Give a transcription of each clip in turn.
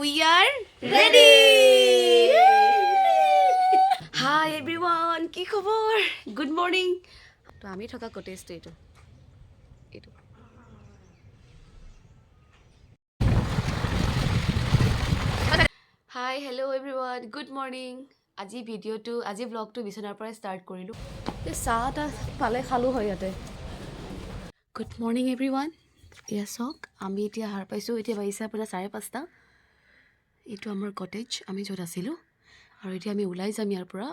we are ready! Hi everyone, কি খবৰ? Good morning. তো আমি থকা কটেজটো এইটো এইটো Hi, hello everyone. Good morning. আজি ভিডিঅ'টো আজি ব্লগটো বিছনাৰ পৰাই ষ্টাৰ্ট কৰিলোঁ চাহ এটা পালে খালোঁ হয় ইয়াতে গুড মৰ্ণিং এভৰিৱান এয়া চাওক আমি এতিয়া সাৰ পাইছোঁ এতিয়া বাজিছে আপোনাৰ 5:30 এইটো আমাৰ কটেজ আমি য'ত আছিলোঁ আৰু এতিয়া আমি ওলাই যাম ইয়াৰ পৰা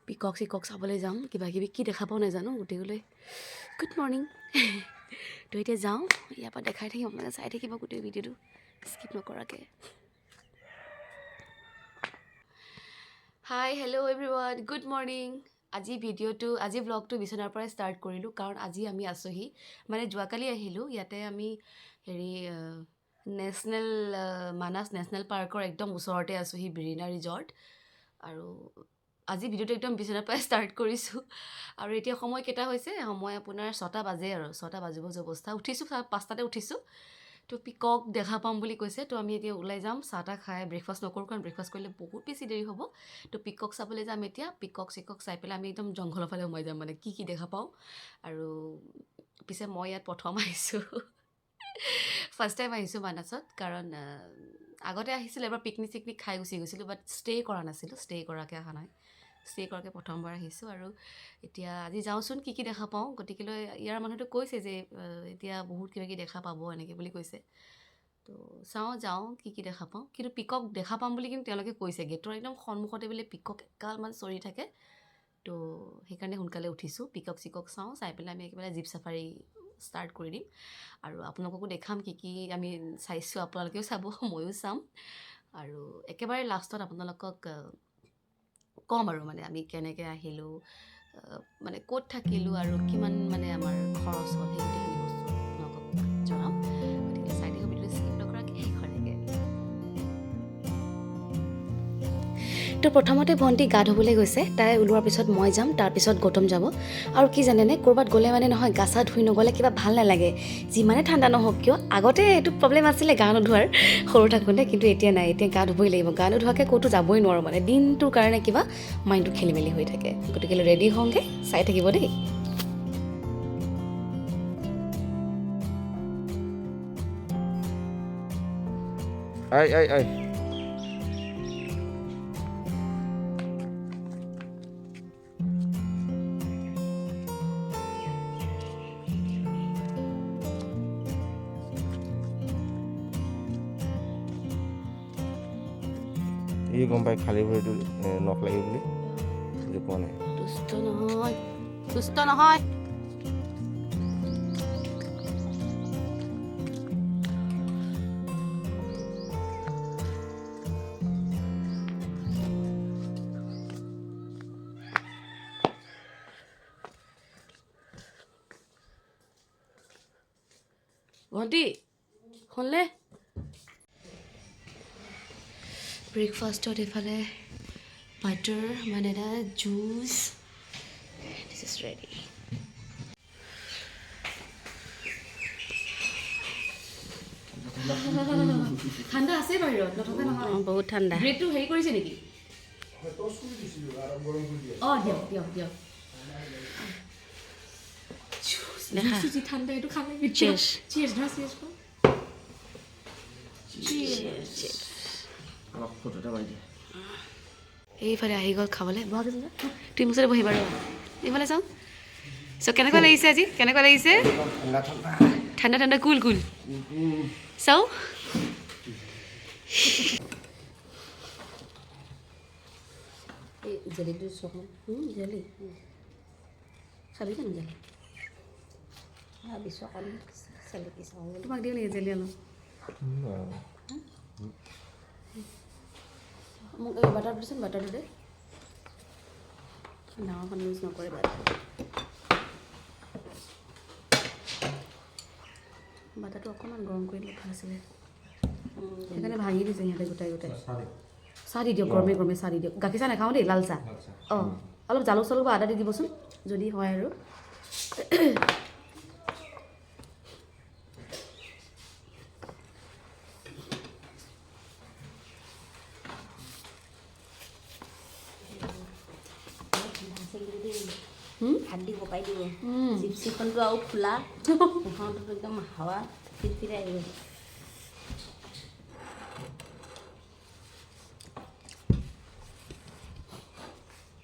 পিকক চাবলৈ যাম কিবা কিবি কি দেখা পাওঁ নাজানো গোটেইলৈ গুড মৰ্ণিং তো এতিয়া যাওঁ ইয়াৰ পৰা দেখাই থাকিম আপোনালোকে চাই থাকিব গোটেই ভিডিঅ'টো স্কিপ নকৰাকৈ hi hello' everyone good morning আজি ব্লগটো বিছনাৰ পৰাই ষ্টাৰ্ট কৰিলোঁ কাৰণ আজি আমি আছোঁহি মানে যোৱাকালি আহিলোঁ ইয়াতে আমি হেৰি মানাস নেশ্যনেল পাৰ্কৰ একদম ওচৰতে আছোঁহি বিৰিনা ৰিজৰ্ট আৰু আজি ভিডিঅ'টো একদম বিছনাৰ পৰাই ষ্টাৰ্ট কৰিছোঁ আৰু এতিয়া সময় কেইটা হৈছে সময় আপোনাৰ 6টা বাজে আৰু 6টা বাজিব অৱস্থা উঠিছোঁ 5টাতে উঠিছোঁ তো পিকক দেখা পাম বুলি কৈছে তো আমি এতিয়া ওলাই যাম চাহ তাহ খাই ব্ৰেকফাষ্ট নকৰোঁ কাৰণ ব্ৰেকফাষ্ট কৰিলে বহুত বেছি দেৰি হ'ব তো পিকক চাবলৈ যাম এতিয়া পিকক চাই পেলাই আমি একদম জংঘলৰ ফালে সোমাই যাম মানে কি দেখা পাওঁ আৰু পিছে মই ইয়াত প্ৰথম আহিছোঁ ফাৰ্ষ্ট টাইম আহিছোঁ মানাছত কাৰণ আগতে আহিছিলোঁ এবাৰ পিকনিক খাই গুচি গৈছিলোঁ বাট ষ্টে' কৰা নাছিলোঁ ষ্টে' কৰাকৈ অহা নাই ষ্টে' কৰাকৈ প্ৰথমবাৰ আহিছোঁ আৰু এতিয়া আজি যাওঁচোন কি দেখা পাওঁ গতিকেলৈ ইয়াৰ মানুহটো কৈছে যে এতিয়া বহুত কিবা দেখা পাব এনেকৈ বুলি কৈছে তো যাওঁ কি দেখা পাওঁ কিন্তু পিকক দেখা পাম বুলি কিন্তু তেওঁলোকে কৈছে গেটৰ একদম সন্মুখতে বোলে পিকক এগালমান চৰি থাকে তো সেইকাৰণে সোনকালে উঠিছোঁ পিকক চাই পেলাই আমি একেবাৰে জীপ চাফাৰী ষ্টাৰ্ট কৰি দিম আৰু আপোনালোককো দেখাম কি আমি চাইছোঁ আপোনালোকেও চাব ময়ো চাম আৰু একেবাৰে লাষ্টত আপোনালোকক ক'ম আৰু মানে আমি কেনেকৈ আহিলোঁ মানে ক'ত থাকিলোঁ আৰু কিমান মানে আমাৰ খৰচ হ'ল সেই গোটেইখিনি বস্তু আপোনালোকক জনাম গতিকে চাই থাকিব ভিডিঅ'টো স্কিপ নকৰাকৈ শেষলৈকে তো প্ৰথমতে ভণ্টি গা ধুবলৈ গৈছে তাই ওলোৱাৰ পিছত মই যাম তাৰপিছত গৌতম যাব আৰু কি জানেনে ক'ৰবাত গ'লে মানে নহয় গা চা ধুই নগ'লে কিবা ভাল নালাগে যিমানে ঠাণ্ডা নহওক কিয় আগতে এইটো প্ৰব্লেম আছিলে গা নোধোৱাৰ সৰু থাকোঁতে কিন্তু এতিয়া নাই এতিয়া গা ধুবই লাগিব গা নোধোৱাকৈ ক'তো যাবই নোৱাৰোঁ মানে দিনটোৰ কাৰণে কিবা মাইণ্ডটো খেলি মেলি হৈ থাকে গতিকে ৰেডি হওঁগৈ চাই থাকিব দেই Ay. এই গম পাই খালী ভৰিটো নখ লাগি বুলি যে কোৱা নাই সুস্থ নহয় ভণ্টি শুনলে ব্ৰেকফাষ্টত এইফালে বাটাৰ মানে এটা জুচ দিছ ইজ ৰেডি ঠাণ্ডা আছে বাহিৰত নথকা নহয় বহুত ঠাণ্ডা ব্ৰেডটো হেৰি কৰিছে নেকি অঁ দিয়ক জুচটো ঠাণ্ডা এইটো খালে চিয়েৰ্ছ ধৰা চিয়েৰ্ছ কৰ এইফালে আহি গ'ল খাবলৈ তুমি মোৰ ওচৰতে বহিবা আৰু এইফালে চাওঁ কেনেকুৱা লাগিছে আজি কেনেকুৱা লাগিছে ঠাণ্ডা কুল চাওঁ জেলিটো জেলি খাবি জানো জেলি তোমাক দিওঁ নেকি জেলি অলপ মোক এই বাটাৰটো দিচোন বাটাৰটো দে ডাঙৰখন ইউজ নকৰে বাটাৰটো অকণমান গৰম কৰি দিলে ভাল আছিলে সেইকাৰণে ভাঙি দিছে সিহঁতে গোটাই চাহ দি দিয়ক গৰমে চাহ দি দিয়ক গাখীৰ চাহ নাখাওঁ দেই লাল চাহ অঁ অলপ জালুক চালুক বা আদা দি দিবচোন যদি হয় আৰু হাত দি পকাই দিব জিপচিখনটো আৰু খোলা সেইখনতো একদম হাৱা ফিৰফিৰাই আহিব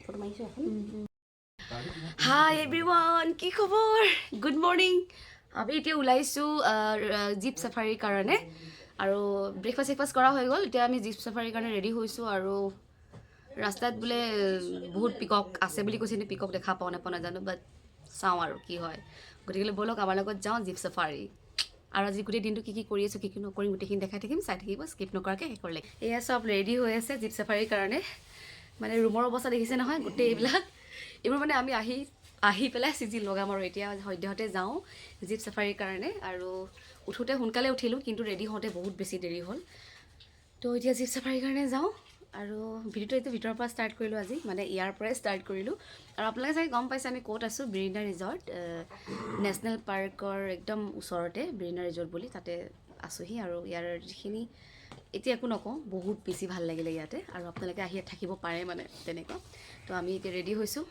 ফটো মাৰিছোঁ এখন হাই এভৰিৱান কি খবৰ গুড মৰ্ণিং আমি এতিয়া ওলাইছোঁ জীপ চাফাৰীৰ কাৰণে আৰু ব্ৰেকফাষ্ট কৰা হৈ গ'ল এতিয়া আমি জীপ চাফাৰীৰ কাৰণে ৰেডি হৈছোঁ আৰু ৰাস্তাত বোলে বহুত পিকক আছে বুলি কৈছে নে পিকক দেখা পাওঁ নাপাওঁ নাজানো বাট চাওঁ আৰু কি হয় গতিকে ব'লক আমাৰ লগত যাওঁ জীপ চাফাৰী আৰু আজি গোটেই দিনটো কি কৰি আছোঁ কি নকৰিম গোটেইখিনি দেখাই থাকিম চাই থাকিব স্কিপ নকৰাকৈ শেষ কৰিলে এয়া চব ৰেডি হৈ আছে জীপ চাফাৰীৰ কাৰণে মানে ৰুমৰ অৱস্থা দেখিছে নহয় গোটেই এইবোৰ মানে আমি আহি পেলাই চিজি লগাম আৰু এতিয়া সদ্যহতে যাওঁ জীপ চাফাৰীৰ কাৰণে আৰু উঠোঁতে সোনকালে উঠিলোঁ কিন্তু ৰেডি হওঁতে বহুত বেছি দেৰি হ'ল তো এতিয়া জীপ চাফাৰীৰ কাৰণে যাওঁ আৰু ভিডিঅ'টো এইটো ভিতৰৰ পৰা ষ্টাৰ্ট কৰিলোঁ আজি মানে ইয়াৰ পৰাই ষ্টাৰ্ট কৰিলোঁ আৰু আপোনালোকে চাগে গম পাইছে আমি ক'ত আছোঁ ব্ৰিৰিনা ৰিজৰ্ট নেশ্যনেল পাৰ্কৰ একদম ওচৰতে ব্ৰিৰিনা ৰিজৰ্ট বুলি তাতে আছোঁহি আৰু ইয়াৰ যিখিনি এতিয়া একো নকওঁ বহুত বেছি ভাল লাগিলে ইয়াতে আৰু আপোনালোকে আহি থাকিব পাৰে মানে তেনেকুৱা তো আমি এতিয়া ৰেডি হৈছোঁ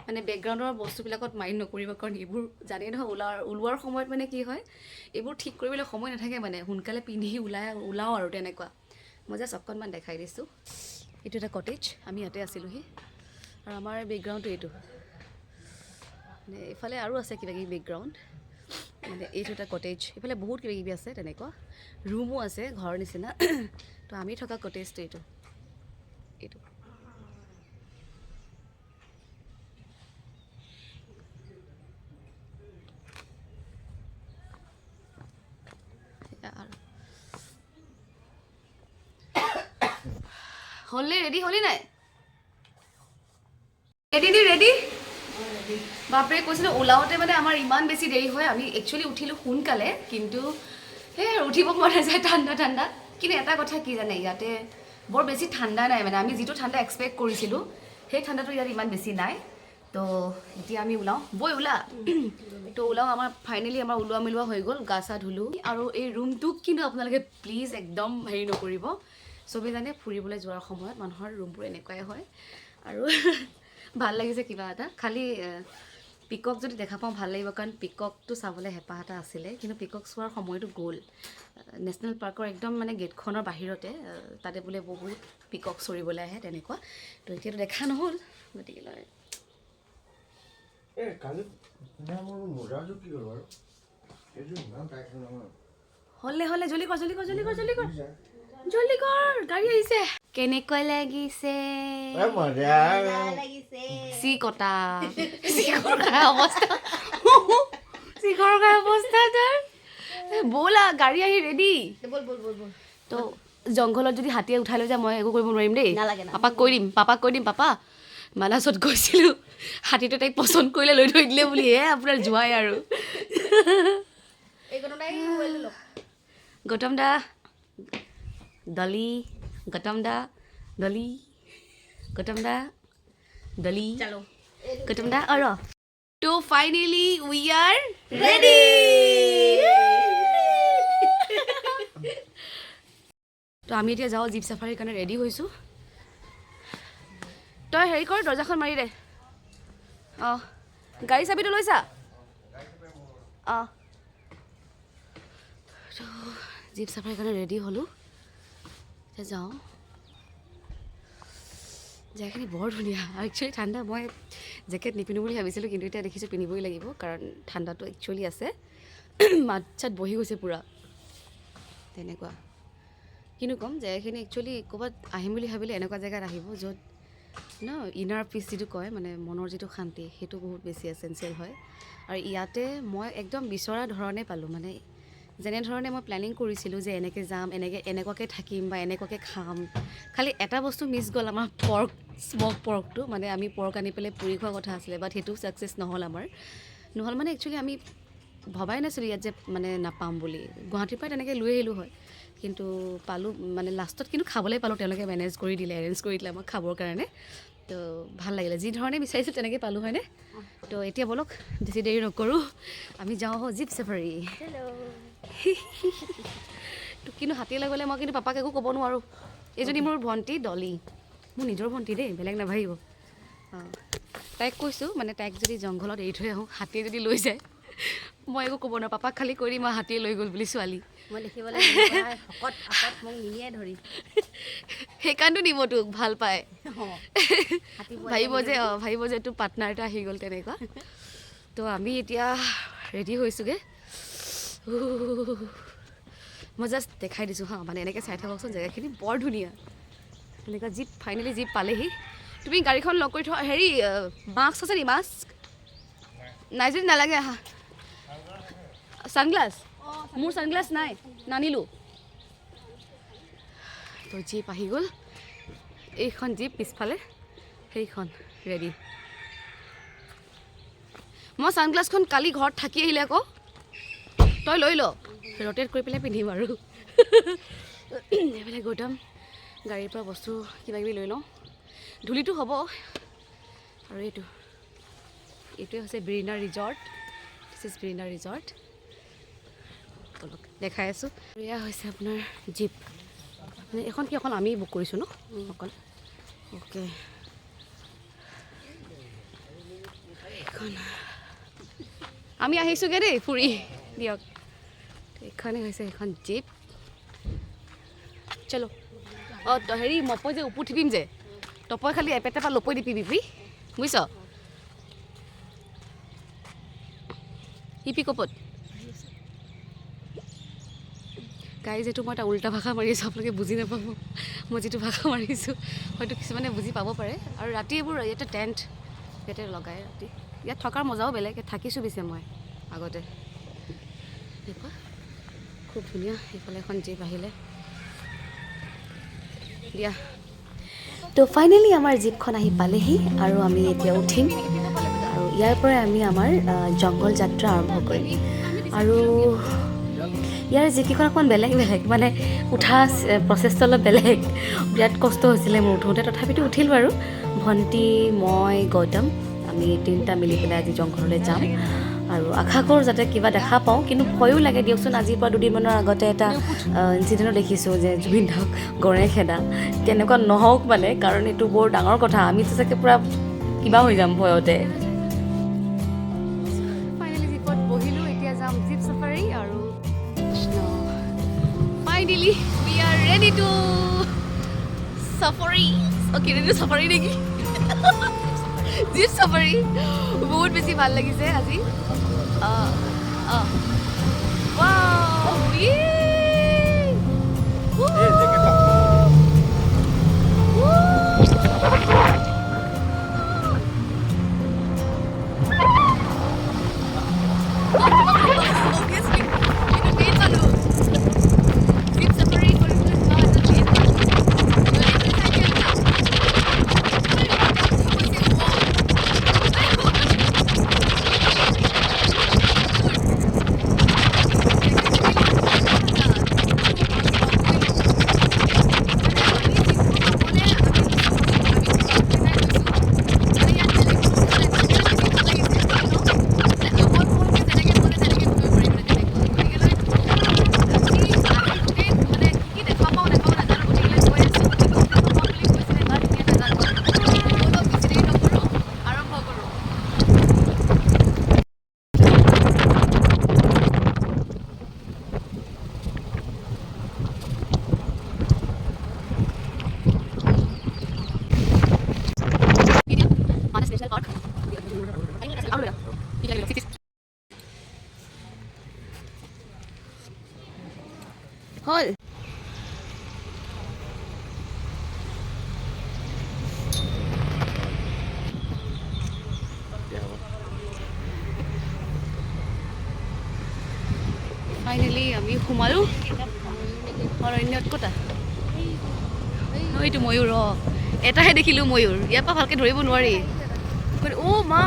মানে বেকগ্ৰাউণ্ডৰ বস্তুবিলাকত মাইণ্ড নকৰিব কাৰণ এইবোৰ জানেই নহয় ওলোৱাৰ সময়ত মানে কি হয় এইবোৰ ঠিক কৰিবলৈ সময় নাথাকে মানে সোনকালে পিন্ধি ওলাওঁ আৰু তেনেকুৱা মই জাষ্ট অকণমান দেখাই দিছোঁ এইটো এটা কটেজ আমি ইয়াতে আছিলোঁহি আৰু আমাৰ বেকগ্ৰাউণ্ডটো এইটো মানে এইফালে আৰু আছে কিবাকিবি বেকগ্ৰাউণ্ড মানে এইটো এটা কটেজ এইফালে বহুত কিবাকিবি আছে তেনেকুৱা ৰুমো আছে ঘৰৰ নিচিনা তো আমি থকা কটেজটো এইটো হ'লে ৰেডি হ'লি নাই ৰেডি বাপৰে কৈছিলোঁ ওলাওঁতে মানে আমাৰ ইমান বেছি দেৰি হয় আমি একচুৱেলি উঠিলোঁ সোনকালে কিন্তু সেই উঠিব পৰা নাযায় ঠাণ্ডা কিন্তু এটা কথা কি জানে ইয়াতে বৰ বেছি ঠাণ্ডা নাই মানে আমি যিটো ঠাণ্ডা এক্সপেক্ট কৰিছিলোঁ সেই ঠাণ্ডাটো ইয়াত ইমান বেছি নাই তো এতিয়া আমি ওলাওঁ বৈ ওলা তো ওলাওঁ আমাৰ ফাইনেলি আমাৰ ওলোৱা মেলোৱা হৈ গ'ল গা চা ধুলোঁ আৰু এই ৰুমটোক কিন্তু আপোনালোকে প্লিজ একদম হেৰি নকৰিব চবেই জানে ফুৰিবলৈ যোৱাৰ সময়ত মানুহৰ ৰুমবোৰ এনেকুৱাই হয় আৰু ভাল লাগিছে কিবা এটা খালি পিকক যদি দেখা পাওঁ ভাল লাগিব কাৰণ পিককটো চাবলৈ হেঁপাহ এটা আছিলে কিন্তু পিকক চোৱাৰ সময়টো গ'ল নেশ্যনেল পাৰ্কৰ একদম মানে গেটখনৰ বাহিৰতে তাতে বোলে বহুত পিকক চৰিবলৈ আহে তেনেকুৱা তো এতিয়াতো দেখা নহ'ল গতিকে হ'লে জল্দি কৰ গাড়ী আহিছে কেনেকুৱা লাগিছে চিকটা অৱস্থা তাৰ ব'লা গাড়ী আহি ৰেডি তো জংঘলত যদি হাতীয়ে উঠাই লৈ যায় মই একো কৰিব নোৱাৰিম দেই পাপাক কৈ দিম পাপা মানাছত গৈছিলোঁ হাতীটো তাইক পচন্দ কৰিলে লৈ থৈ দিলে বুলি আপোনাৰ যোৱাই আৰু গৌতম দা গৌতম দা তো ফাইনেলি উই আৰ ৰেডি তো আমি এতিয়া যাওঁ জীপ চাফাৰীৰ কাৰণে ৰেডি হৈছোঁ তই হেৰি কৰ দৰ্জাখন মাৰি দে অঁ গাড়ী চাবিটো লৈছা অঁ তো জীপ চাফাৰীৰ কাৰণে ৰেডি হ'লোঁ এতিয়া যাওঁ জেগাখিনি বৰ ধুনীয়া আৰু একচুৱেলি ঠাণ্ডা মই জেকেট নিপিন্ধো বুলি ভাবিছিলোঁ কিন্তু এতিয়া দেখিছোঁ পিন্ধিবই লাগিব কাৰণ ঠাণ্ডাটো একচুৱেলি আছে মাত চাত বহি গৈছে পূৰা তেনেকুৱা কিনো ক'ম জেগাখিনি একচুৱেলি ক'ৰবাত আহিম বুলি ভাবিলে এনেকুৱা জেগাত আহিব য'ত ইনাৰ পিচ যিটো কয় মানে মনৰ যিটো শান্তি সেইটো বহুত বেছি এচেঞ্চিয়েল হয় আৰু ইয়াতে মই একদম বিচৰা ধৰণে পালোঁ মানে যেনেধৰণে মই প্লেনিং কৰিছিলোঁ যে এনেকৈ যাম এনেকুৱাকৈ থাকিম বা এনেকুৱাকৈ খাম খালি এটা বস্তু মিছ গ'ল আমাৰ স্মক পৰ্কটো মানে আমি পৰ্ক আনি পেলাই পুৰি খোৱা কথা আছিলে বাট সেইটো ছাকচেছ নহ'ল মানে একচুৱেলি আমি ভবাই নাছিলোঁ ইয়াত যে মানে নাপাম বুলি গুৱাহাটীৰ পৰাই তেনেকৈ লৈ আহিলোঁ হয় কিন্তু পালোঁ মানে লাষ্টত কিন্তু খাবলৈ পালোঁ তেওঁলোকে এৰেঞ্জ কৰি দিলে আমাক খাবৰ কাৰণে তো ভাল লাগিলে যি ধৰণে বিচাৰিছিল তেনেকৈ পালোঁ হয়নে তো এতিয়া ব'লক বেছি দেৰি নকৰোঁ আমি যাওঁ জীপ চাফাৰী তো কিন্তু হাতীলৈ গ'লে মই কিন্তু পাপাক একো ক'ব নোৱাৰোঁ এইজনী মোৰ ভণ্টি ডলি মোৰ নিজৰ ভণ্টি দেই বেলেগ নাভাবিব অঁ তাইক কৈছোঁ মানে তাইক যদি জংঘলত এৰি থৈ আহোঁ হাতীয়ে যদি লৈ যায় মই একো ক'ব নোৱাৰোঁ পাপাক খালি কৈ দিম মই হাতীয়ে লৈ গ'ল বুলি ছোৱালী মই দেখিবলৈ শকত আপত মোক নিনিয়ে ধৰি সেইকাৰণেতো নিব তোক ভাল পায় হাতী ভাবিব যে তোৰ পাৰ্টনাৰ এটা আহি গ'ল তেনেকুৱা তো আমি এতিয়া ৰেডি হৈছোঁগৈ মই জাষ্ট দেখাই দিছোঁ হা মানে এনেকৈ চাই থাককচোন জেগাখিনি বৰ ধুনীয়া এনেকুৱা জীপ ফাইনেলি জীপ পালেহি তুমি গাড়ীখন লগ কৰি থোৱা হেৰি মাস্ক আছে নি মাস্ক নাই যদি নালাগে আহা ছানগ্লাছ মোৰ ছানগ্লাছ নাই নানিলোঁ তো জীপ আহি গ'ল এইখন জীপ পিছফালে সেইখন ৰেডি মই ছানগ্লাছখন কালি ঘৰত থাকি আহিলে আকৌ তই লৈ ল ৰ'টেট কৰি পেলাই পিন্ধিম আৰু এইফালে গৌতম গাড়ীৰ পৰা বস্তু কিবাকিবি লৈ লওঁ ধূলিটো হ'ব আৰু এইটোৱে হৈছে ব্ৰিনাৰ ৰিজৰ্ট দিছ ইজ ব্ৰিনাৰ ৰিজৰ্ট দেখাই আছোঁ এয়া হৈছে আপোনাৰ জীপ মানে এখন কি অকল আমি বুক কৰিছোঁ ন অকল অ'কে এইখন আমি আহিছোঁগৈ দেই ফুৰি দিয়ক এইখনেই হৈছে এখন জীপ চলো অঁ হেৰি মপৈ যে ওপৰ উঠিপিম যে তপই খালি এপেটেপা লপৈ দিবি বুজিছ হিপি কপত গাই যিটো মই এটা উল্টা ভাষা মাৰি আছোঁ আপোনালোকে বুজি নাপাব মই যিটো ভাষা মাৰিছোঁ হয়তো কিছুমানে বুজি পাব পাৰে আৰু ৰাতি এইবোৰ ইয়াতে টেণ্ট ইয়াতে লগাই ৰাতি ইয়াত থকাৰ মজাও বেলেগ থাকিছোঁ পিছে মই আগতে এনেকুৱা খুব ধুনীয়া এইফালে এখন জীপ আহিলে দিয়া তো ফাইনেলি আমাৰ জীপখন আহি পালেহি আৰু আমি এতিয়া উঠিম আৰু ইয়াৰ পৰাই আমি আমাৰ জংঘল যাত্ৰা আৰম্ভ কৰিম আৰু ইয়াৰ যিকেইখন অকণমান বেলেগ মানে উঠা প্ৰচেছটো অলপ বেলেগ বিৰাট কষ্ট হৈছিলে মোৰ উঠোঁতে তথাপিতো উঠিলোঁ আৰু ভণ্টি মই গৌতম আমি তিনিটা মিলি পেলাই আজি জংঘললৈ যাম আৰু আশা কৰোঁ যাতে কিবা দেখা পাওঁ কিন্তু ভয়ো লাগে দিয়কচোন আজিৰ পৰা দুদিনমানৰ আগতে এটা ইনচিডেণ্টো দেখিছোঁ যে জুবিন দাক গড়ে খেদা তেনেকুৱা নহওক মানে কাৰণ এইটো বৰ ডাঙৰ কথা আমিতো চাগে পূৰা কিবা হৈ যাম ভয়তে ফাইনেলি জীপত বহিলোঁ এতিয়া যাম জীপ চাফাৰী আৰু finally we are ready to safari okay ready to safari নেকি জীপ চাফাৰী বহুত বেছি ভাল লাগিছে আজি হ'ল ফাইনেলি আমি সোমালোঁ অৰণ্যত ক'তা এইটো ময়ূৰ এটাহে দেখিলোঁ ময়ূৰ ইয়াৰ পৰা ভালকৈ ধৰিব নোৱাৰি অ' মা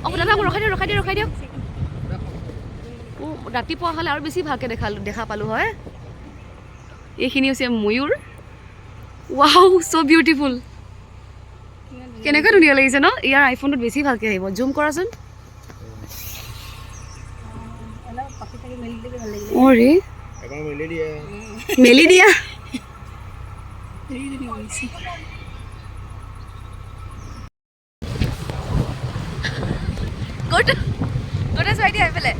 অঁ দাদা মোক ৰখাই দিয়ক ৰাতিপুৱা হ'লে আৰু বেছি ভালকৈ দেখা পালোঁ হয় এইখিনি হৈছে ময়ূৰ ৱাও চ' বিউটিফুল কেনেকৈ ধুনীয়া লাগিছে ন ইয়াৰ আইফোনটোত বেছি ভালকৈ আহিব জুম কৰাচোন অ'ৰে মেলি দিয়া গোটা গোটা চোৱাই দিয়া এইফালে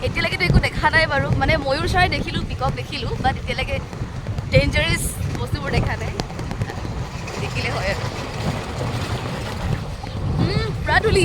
এতিয়ালৈকেতো একো দেখা নাই বাৰু মানে ময়ূৰ চৰাই দেখিলোঁ পিকক দেখিলোঁ বাট এতিয়ালৈকে ডেঞ্জাৰাছ বস্তুবোৰ দেখা নাই দেখিলে হয় আৰু পুৰা ধূলি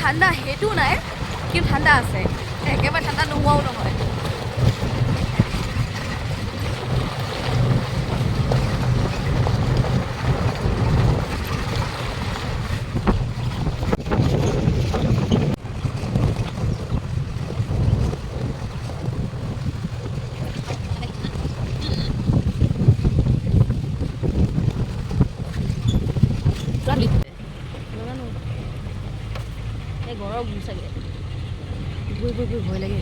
ঠাণ্ডা সেইটো নাই কিন্তু ঠাণ্ডা আছে একেবাৰে ঠাণ্ডা নোহোৱাও নহয় গৰম চাগে ভয় লাগে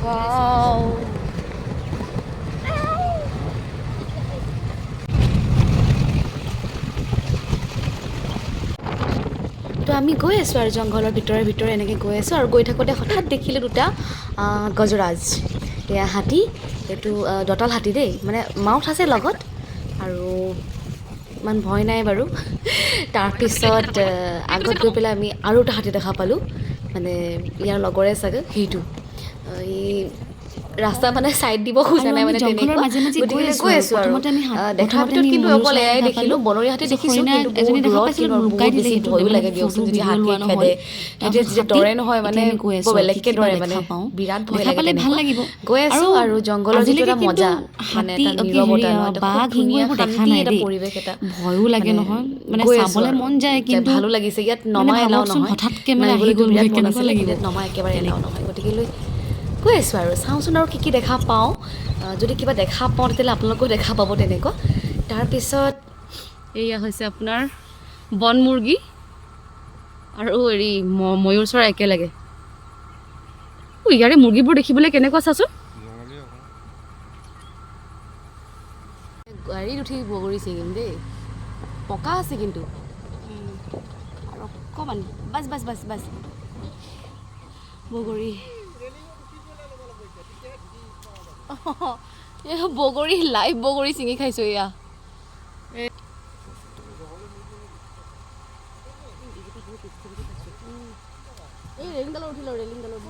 Wow. তো আমি গৈ আছোঁ আৰু জংঘলৰ ভিতৰে এনেকৈ গৈ আছোঁ আৰু গৈ থাকোঁতে হঠাৎ দেখিলোঁ দুটা গজৰাজ এয়া হাতী এইটো দঁতাল হাতী দেই মানে মাউথ আছে লগত আৰু ইমান ভয় নাই বাৰু তাৰপিছত আগত গৈ পেলাই আমি আৰু এটা হাতী দেখা পালোঁ মানে ইয়াৰ লগৰে চাগে সেইটো এই ৰাস্তা মানে চাইড দিব খোজা নাই মানে তেনেকুৱা গতিকে গৈ আছোঁ আৰু দেখাৰ ভিতৰত কিন্তু অকল এয়াই দেখিলোঁ বনৰীয়া হাতী দেখিছোঁ কিন্তু বহুত দূৰত কিন্তু বহুত বেছি ভয়ো লাগে দিয়কচোন যদি হাতীয়ে খেদে তেতিয়া যেতিয়া দৰে নহয় মানে বেলেগকৈ দৰে মানে বিৰাট ভয় লাগে ভাল লাগিব গৈ আছোঁ আৰু জংঘলৰ যিটো এটা মজা মানে এটা নীৰৱতা ধুনীয়া শান্তি এটা পৰিৱেশ এটা ভয়ো লাগে নহয় মানে চাবলৈ মন যায় কিন্তু ভালো লাগিছে ইয়াত নমাই এলাও নহয় হঠাৎকৈ মানে আহি গ'ল কেনেকুৱা লাগিব নমাই একেবাৰে এলাও নহয় গতিকেলৈ গৈ আছোঁ আৰু চাওঁচোন আৰু কি দেখা পাওঁ যদি কিবা দেখা পাওঁ তেতিয়াহ'লে আপোনালোকেও দেখা পাব তেনেকুৱা তাৰপিছত এয়া হৈছে আপোনাৰ বন মুৰ্গী আৰু হেৰি ময়ূৰ চৰাই একেলগে ইয়াৰে মুৰ্গীবোৰ দেখিবলৈ কেনেকুৱা চাচোন গাড়ীত উঠি বগৰীছে কিন্তু দেই পকা আছে কিন্তু আৰু অকণমান বাছ বগৰী বগৰী লাইভ বগৰী ছিঙি খাইছোঁ এয়া এই ৰেলিংডালত উঠিলোঁ ৰেলিংডালত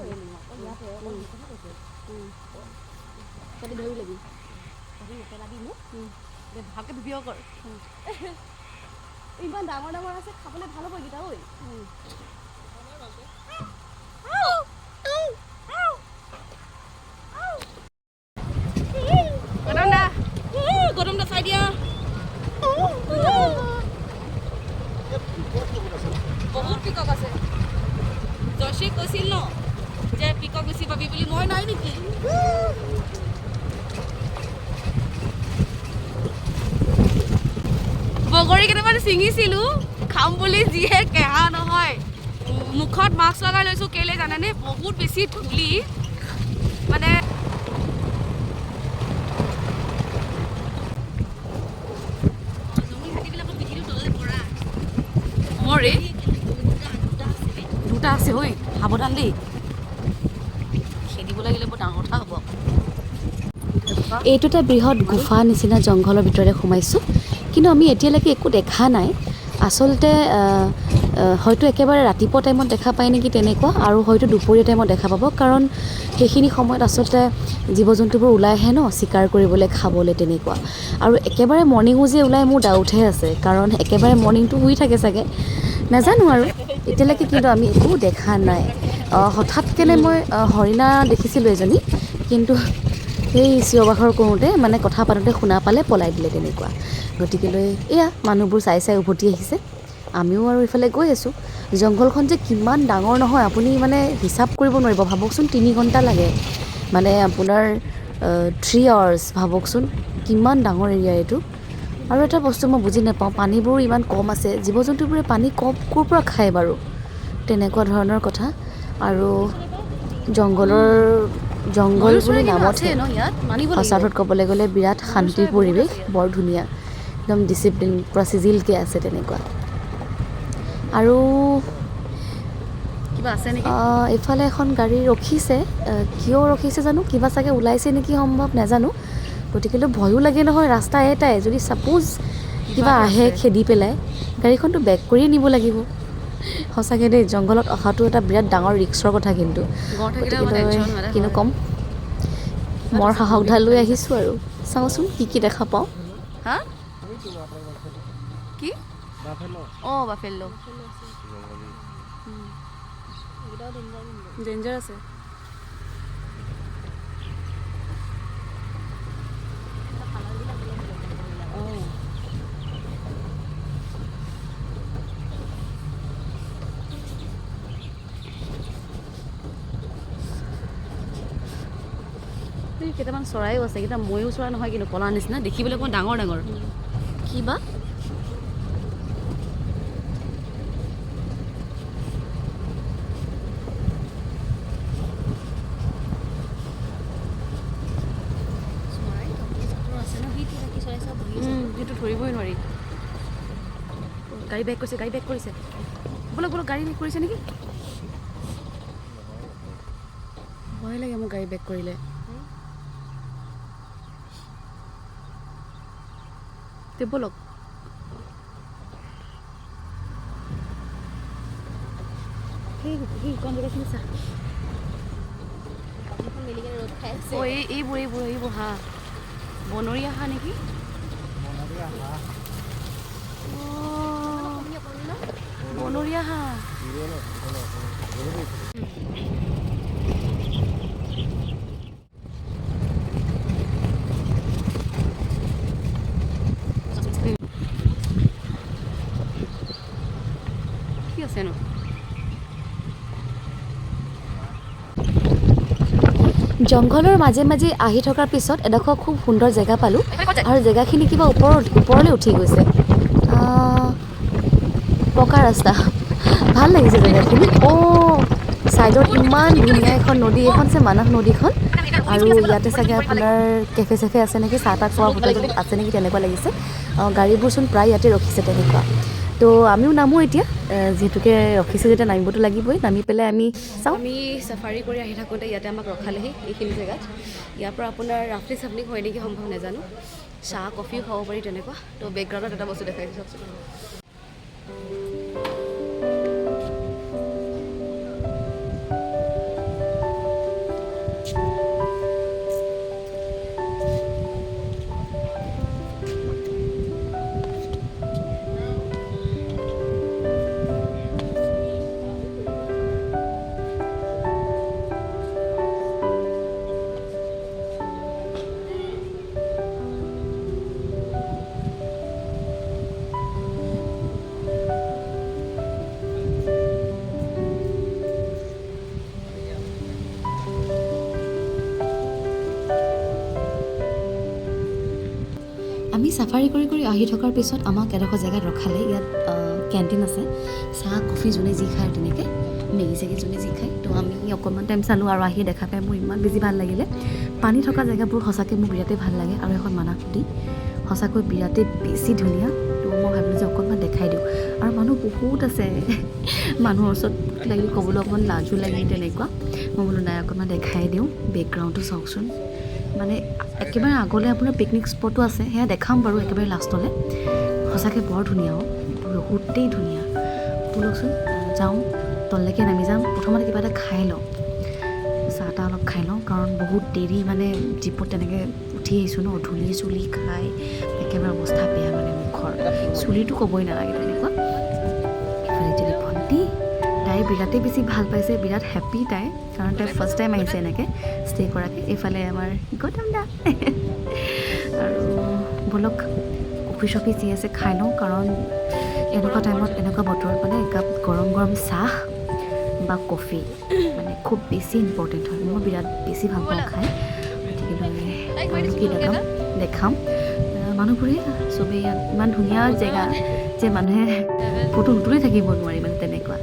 তাতে ধৰি লাগি ভালকৈ ভিডিঅ' কৰ ইমান ডাঙৰ আছে খাবলৈ ভাল হ'ব এইকেইটা ঐ গৰমটা চাই দিয়া বহুত পিকক আছে জয়শ্ৰীক কৈছিল ন যে পিকক বেছি পাবি বুলি মই নাই নেকি বগৰী কেইটামান ছিঙিছিলোঁ খাম বুলি যিহে কেহা নহয় মুখত মাস্ক লগাই লৈছোঁ কেলৈ জানেনে বহুত বেছি ধূলি মানে দুটা আছে ঐ সাৱধান দেই খেদিব লাগিলে বৰ ডাঙৰ কথা হ'ব এইটো এটা বৃহৎ গুফা নিচিনা জংঘলৰ ভিতৰতে সোমাইছোঁ কিন্তু আমি এতিয়ালৈকে একো দেখা নাই আচলতে হয়তো একেবাৰে ৰাতিপুৱা টাইমত দেখা পায় নেকি তেনেকুৱা, আৰু হয়তো দুপৰীয়া টাইমত দেখা পাব, কাৰণ সেইখিনি সময়ত আচলতে জীৱ জন্তুবোৰ ওলাই আহে ন চিকাৰ কৰিবলৈ, খাবলৈ তেনেকুৱা। আৰু একেবাৰে মৰ্ণিঙো যে ওলাই মোৰ ডাউটহে আছে, কাৰণ একেবাৰে মৰ্ণিংটো শুই থাকে চাগে, নাজানো আৰু এতিয়ালৈকে, কিন্তু আমি একো দেখা নাই। হঠাৎকেনে মই হৰিণা দেখিছিলোঁ এজনী, কিন্তু সেই চিঞৰ বাখৰ কৰোঁতে মানে কথা পাতোঁতে শুনা পালে পলাই দিলে তেনেকুৱা। গতিকেলৈ এয়া মানুহবোৰ চাই চাই উভতি আহিছে, আমিও আৰু ইফালে গৈ আছোঁ। জংঘলখন যে কিমান ডাঙৰ নহয় আপুনি মানে হিচাপ কৰিব নোৱাৰিব। ভাবকচোন 3 ঘণ্টা লাগে, মানে আপোনাৰ 3 hours, ভাবকচোন কিমান ডাঙৰ এৰিয়া এইটো। আৰু এটা বস্তু মই বুজি নাপাওঁ, পানীবোৰ ইমান কম আছে, জীৱ জন্তুবোৰে পানী ক'ৰ পৰা খায় বাৰু, তেনেকুৱা ধৰণৰ কথা। আৰু জংঘল বুলি নামতহে, সঁচা অৰ্থত ক'বলৈ গ'লে বিৰাট শান্তিৰ পৰিৱেশ, বৰ ধুনীয়া, একদম ডিচিপ্লিন, পূৰা চিজিলকৈ আছে তেনেকুৱা। আৰু কিবা আছে নেকি? এইফালে এখন গাড়ী ৰখিছে, কিয় ৰখিছে জানো, কিবা চাগে ওলাইছে নেকি সম্ভৱ, নাজানো। গতিকেলৈ ভয়ো লাগে নহয়, ৰাস্তা এটাই, যদি ছাপ'জ কিবা আহে খেদি পেলাই, গাড়ীখনটো বেক কৰিয়ে নিব লাগিব। সঁচাকৈ দেই, জংঘলত অহাটো এটা বিৰাট ডাঙৰ ৰিক্সৰ কথা, কিন্তু গতিকেলৈ কিনো ক'ম, মোৰ সাহসডাল লৈ আহিছোঁ আৰু চাওঁচোন কি দেখা পাওঁ। হা কি? অঁ বাফেল্লো ডেঞ্জাৰ আছে। কেইটামান চৰাইও আছে, কেইটা ময়ূৰ চৰাই নহয়, কিন্তু কলা নিচিনা দেখিবলৈ অকণমান ডাঙৰ ডাঙৰ, কি বা সেইটো ধৰিবই নোৱাৰি। গাড়ী বেক কৰিছে, বলক গাড়ী বেক কৰিছে নেকি? ভয় লাগে মোৰ গাড়ী বেক কৰিলে। বলক সেইকণ জেগাখিনি চা, এইবোৰ হাঁহ, বনৰীয়া হাঁহ নেকি? বনৰীয়া হাঁহ। কি আছেনো? জংঘলৰ মাজে মাজে আহি থকাৰ পিছত এডোখৰ খুব সুন্দৰ জেগা পালোঁ, আৰু জেগাখিনি কিবা ওপৰলৈ উঠি গৈছে, পকা ৰাস্তা, ভাল লাগিছে জেগাখিনি। ছাইডত ইমান ধুনীয়া এখন নদী, এইখন যে মানস নদীখন, আৰু ইয়াতে চাগে আপোনাৰ কেফে চেফে আছে নেকি, চাহ তাহ খোৱা হোটেল আছে নেকি তেনেকুৱা লাগিছে। গাড়ীবোৰচোন প্ৰায় ইয়াতে ৰখিছে তেনেকুৱা। তো আমিও নামো এতিয়া, যিহেতুকে ৰখিছে যেতিয়া নামিবতো লাগিবই। নামি পেলাই আমি চাওঁ। আমি চাফাৰী কৰি আহি থাকোঁতে ইয়াতে আমাক ৰখালেহি এইখিনি জেগাত। ইয়াৰ পৰা আপোনাৰ ৰাফলি চাফলিং হয় নেকি সম্ভৱ, নাজানো। চাহ কফিও খাব পাৰি তেনেকুৱা। তো বেকগ্ৰাউণ্ডত এটা বস্তু দেখাই দিছোঁ চাওকচোন। আমি চাফাৰী কৰি আহি থকাৰ পিছত আমাক এডোখৰ জেগাত ৰখালে। ইয়াত কেণ্টিন আছে, চাহ কফি যোনে যি খায় তেনেকৈ, মেগী চেগী যোনে যি খায়। তো আমি অকণমান টাইম চালোঁ, আৰু আহি দেখা পাই মোৰ ইমান বেছি ভাল লাগিলে। পানী থকা জেগাবোৰ সঁচাকৈ মোৰ বিৰাটেই ভাল লাগে, আৰু এখন মানস নদী সঁচাকৈ বিৰাটেই বেছি ধুনীয়া। তো মই ভাবিলোঁ যে অকণমান দেখাই দিওঁ, আৰু মানুহ বহুত আছে, মানুহৰ ওচৰত লাগিলে ক'বলৈ অকণমান লাজো লাগে তেনেকুৱা। মই বোলো নাই অকণমান দেখাই দিওঁ। বেকগ্ৰাউণ্ডটো চাওকচোন, মানে একেবাৰে আগলৈ আপোনাৰ পিকনিক স্পটো আছে, সেয়া দেখাম বাৰু একেবাৰে লাষ্টলৈ। সঁচাকৈ বৰ ধুনীয়া, বহুতেই ধুনীয়া। তো ব'লকচোন যাওঁ তললৈকে নামি যাম প্ৰথমতে কিবা এটা খাই লওঁ চাহ তাহ অলপ খাই লওঁ কাৰণ বহুত দেৰি মানে জীপত তেনেকৈ উঠি আহিছোঁ ন ধূলি চুলি খাই একেবাৰে অৱস্থা বেয়া মানে মুখৰ চুলিটো ক'বই নালাগে তেনেকুৱা ইফালে যদি ভণ্টি তাই বিৰাটেই বেছি ভাল পাইছে বিৰাট হেপ্পী তাই কাৰণ তাই ফাৰ্ষ্ট টাইম আহিছে এনেকৈ ষ্টে কৰাকৈ এইফালে আমাৰ গৌতম দা আৰু ব'লক কফি চফি যি আছে খাই লওঁ কাৰণ এনেকুৱা টাইমত এনেকুৱা বতৰত মানে একাপ গৰম গৰম চাহ বা কফি মানে খুব বেছি ইম্পৰ্টেণ্ট হয় মই বিৰাট বেছি ভাল পাওঁ খাই গতিকে কি দেখাম মানুহবোৰে চবেই ইয়াত ইমান ধুনীয়া জেগা যে মানুহে ফটো নুতুলি থাকিব নোৱাৰি মানে তেনেকুৱা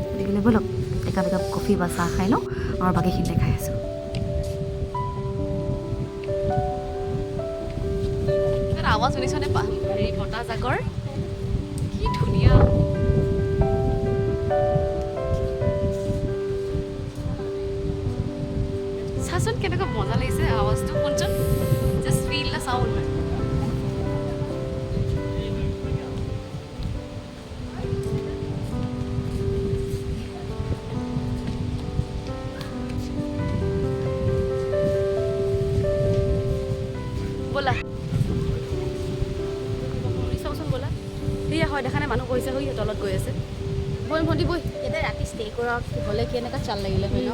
গতিকে ব'লক একাপ কফি বা চাহ খাই লওঁ আৰু বাকীখিনিতে খাই আছোঁ আৱাজ শুনিছনে হেৰি বতাহ জাকৰ কি ধুনীয়া চাচোন কেনেকুৱা মজা লাগিছে আৱাজটো শুনচোন জাষ্ট ফিল দ্য চাউণ্ড ব'লা চাওঁচোন ব'লা সেয়া হয় দেখা নাই মানুহ গৈছে হৈ তলত গৈ আছে বৈ ভণ্টি বৈ এতিয়া ৰাতি ষ্টে কৰা হ'লে কেনেকুৱা চাল লাগিলে হয় ন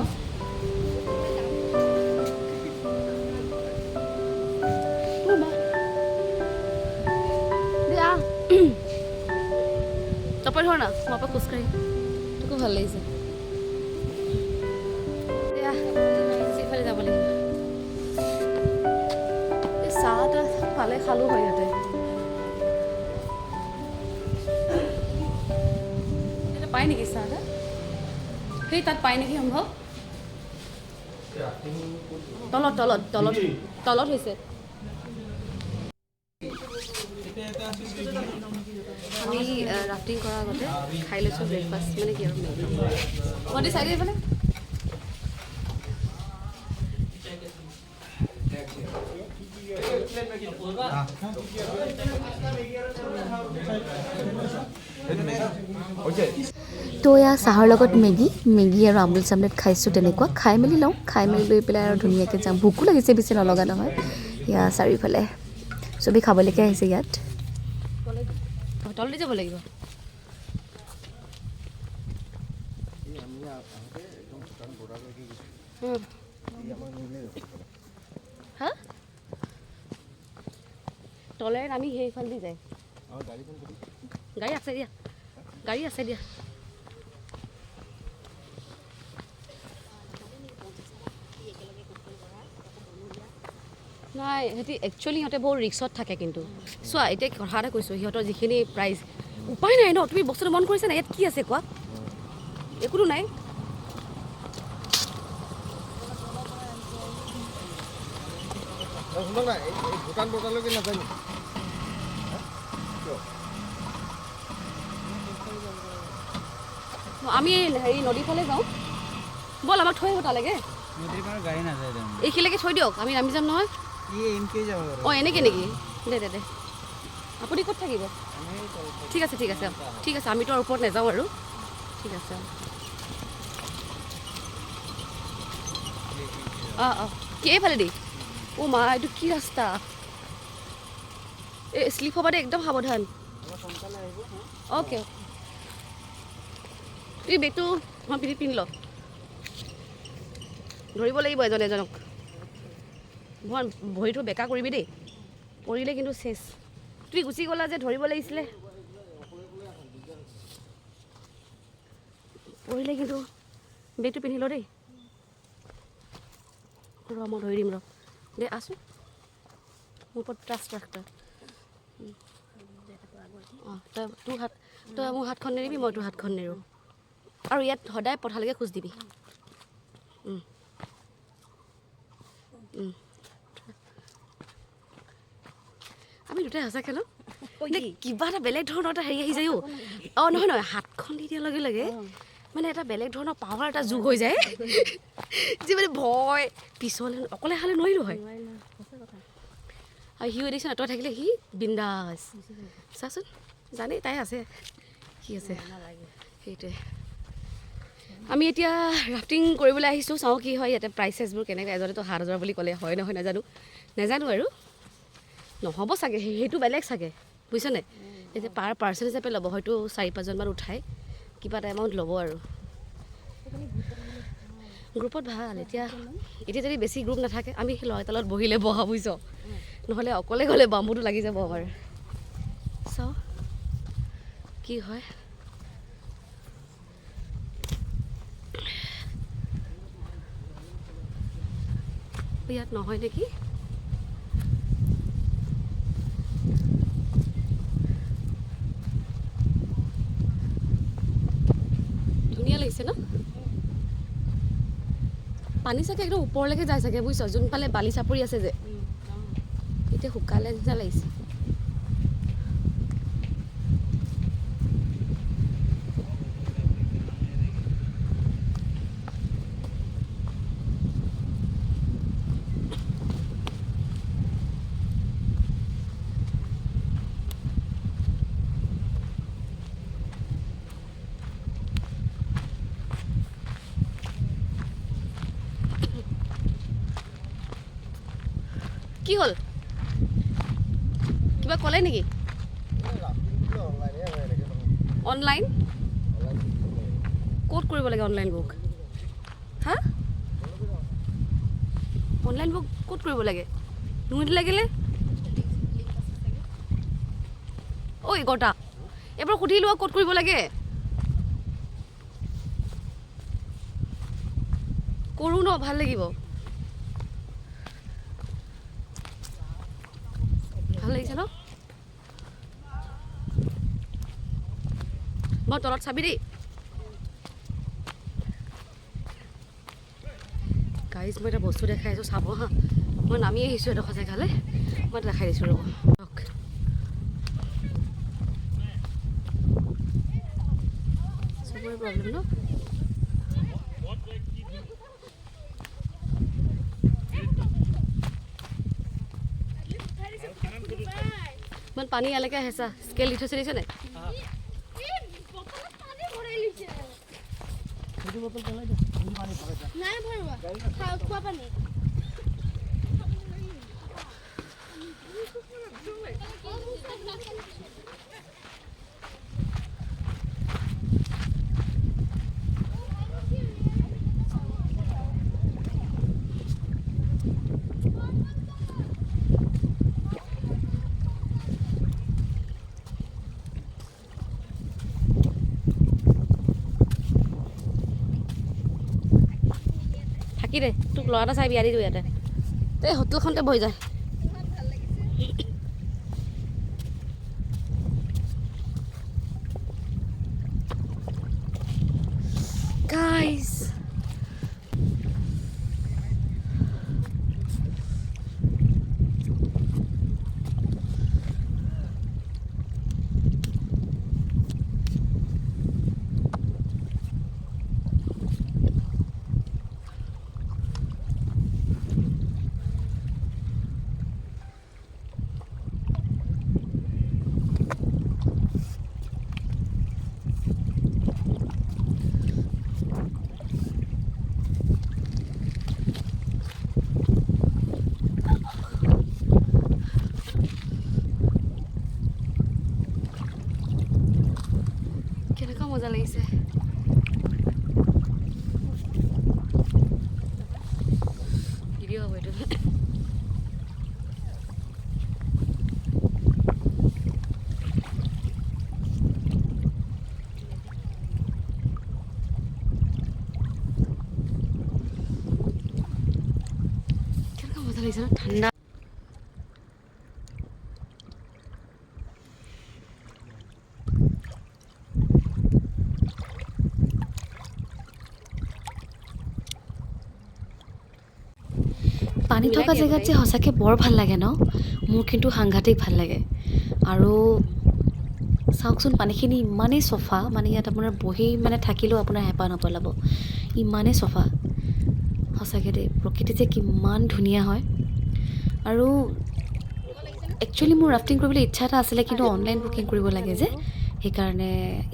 তপই ধৰ না মই পৰা খোজকাঢ়ি তোকো ভাল লাগিছে দিয়া সিফালে যাব লাগিব এই চাহ এটা পালে খালোঁ হয় ইয়াতে এটা পায় নেকি চাহ এটা সেই তাত পায় নেকি সম্ভৱ তলত তলত তলত তলত হৈছে আমি ৰাফটিং কৰাৰ আগতে খাই লৈছোঁ ব্ৰেকফাষ্ট মানে কি আৰু মেগী ভণ্টি চাই দিয়ে মানে তো এয়া চাহৰ লগত মেগী আৰু আমুল চামলেট খাইছোঁ তেনেকুৱা খাই মেলি লওঁ খাই মেলি লৈ পেলাই আৰু ধুনীয়াকৈ যাম ভোকো লাগিছে বেছি নলগা নহয় এয়া চাৰিওফালে চবেই খাবলৈকে আহিছে ইয়াত তললৈ যাব লাগিব হা তলেৰে নামি সেইফাল দি যায় গাড়ী আছে দিয়া গাড়ী আছে দিয়া নাই সিহঁতি একচুৱেলি সিহঁতে বহুত ৰিক্সত থাকে কিন্তু চোৱা এতিয়া কথা এটা কৈছোঁ সিহঁতৰ যিখিনি প্ৰাইজ উপায় নাই ন তুমি বস্তুটো মন কৰিছা নাই ইয়াত কি আছে কোৱা একোতো নাই আমি হেৰি নদীৰ ফালে যাওঁ ব'ল আমাক থৈ আহিব তালৈকে এইখিনিলৈকে থৈ দিয়ক আমি নামি যাম নহয় অঁ এনেকৈ নেকি দে আপুনি ক'ত থাকিব ঠিক আছে ঠিক আছে আমিতো আৰু ওপৰত নাযাওঁ আৰু ঠিক আছে অঁ কেইফালে দেই অ' মা এইটো কি ৰাস্তা এই শ্লিপ হ'ব দে একদম সাৱধান অ'কে তুমি বেগটো মই পিন্ধি লওক ধৰিব লাগিব এজনক ভৰিটো বেকা কৰিবি দেই পৰিলে কিন্তু চেচ তুমি গুচি গ'লা যে ধৰিব লাগিছিলে পৰিলে কিন্তু বেগটো পিন্ধি ল দেই মই ধৰি দিম দে আছোঁ মোৰ ওপৰত ট্ৰাষ্ট ৰাখ অঁ তই মোৰ হাতখন নেৰিবি মই তোৰ হাতখন নেৰোঁ আৰু ইয়াত সদায় পথালৈকে খোজ দিবি আমি দুটাই সঁচাকৈ ন কিবা এটা বেলেগ ধৰণৰ এটা হেৰি আহি যায় অঁ নহয় হাতখন দি দিয়াৰ লগে লগে মানে এটা বেলেগ ধৰণৰ পাৱাৰ এটা যোগ হৈ যায় যি মানে ভয় পিছলৈ অকলে খালে নোৱাৰিলোঁ হয় আৰু সিও দেখিছে তই থাকিলে সি বিন্দাছ চাচোন জানেই তাই আছে কি আছে সেইটোৱে আমি এতিয়া ৰাফটিং কৰিবলৈ আহিছোঁ চাওঁ কি হয় ইয়াতে প্ৰাইচেছবোৰ কেনেকৈ এজনেতো 7,000 বুলি ক'লে হয় নহয় নাজানো আৰু নহ'ব চাগে সেইটো বেলেগ চাগে বুজিছনে এতিয়া পাৰ পাৰ্চন হিচাপে ল'ব হয়তো 4-5জনমান উঠাই কিবা এটা এমাউণ্ট ল'ব আৰু গ্ৰুপত ভাল এতিয়া যদি বেছি গ্ৰুপ নাথাকে আমি সেই ল'ৰা তলত বহিলে বহা বুজিছ নহ'লে অকলে গ'লে বাম্বুটো লাগি যাব আমাৰ চাওঁ কি হয় ইয়াত নহয় নেকি ধুনীয়া লাগিছে ন পানী চাগে একদম ওপৰলৈকে যায় চাগে বুজিছ যোনফালে বালি চাপৰি আছে যে এতিয়া শুকালে নিচিনা লাগিছে কি হ'ল কিবা ক'লে নেকি অনলাইন ক'ত কৰিব লাগে অনলাইন বুক হা অনলাইন বুক ক'ত কৰিব লাগে নুমুঠি লাগিলে ঐ গটা এবাৰ সুধি লোৱা ক'ত কৰিব লাগে কৰোঁ ন ভাল লাগিব ভাল লাগিছে ন মই তলত চাবি দেই গাইজ মই এটা বস্তু দেখাই আছোঁ চাব হা মই নামি আহিছোঁ এডোখৰ জেগালৈ মই দেখাই দিছোঁ ৰ'ব চবৰে প্ৰব্লেম ন ইমান পানী ইয়ালৈকে আহে চা স্কেল দি থৈছে দিছে নাই থাকি দে তোক ল'ৰা এটা চাই বিয়া দি দিওঁ ইয়াতে এই হোটেলখনতে বহি যায় গাইজ কেনেকুৱা মজা লাগিছে ভিডিঅ' হ'ব এইটো কেনেকুৱা মজা লাগিছে ন ঠাণ্ডা পানী থকা জেগাত যে সঁচাকৈ বৰ ভাল লাগে ন মোৰ কিন্তু সাংঘাতিক ভাল লাগে আৰু চাওকচোন পানীখিনি ইমানেই চফা মানে ইয়াত আপোনাৰ বহি মানে থাকিলেও আপোনাৰ হেঁপাহ নপলাব ইমানেই চফা সঁচাকৈ দেই প্ৰকৃতি যে কিমান ধুনীয়া হয় আৰু একচুৱেলি মোৰ ৰাফটিং কৰিবলৈ ইচ্ছা এটা আছিলে কিন্তু অনলাইন বুকিং কৰিব লাগে যে সেইকাৰণে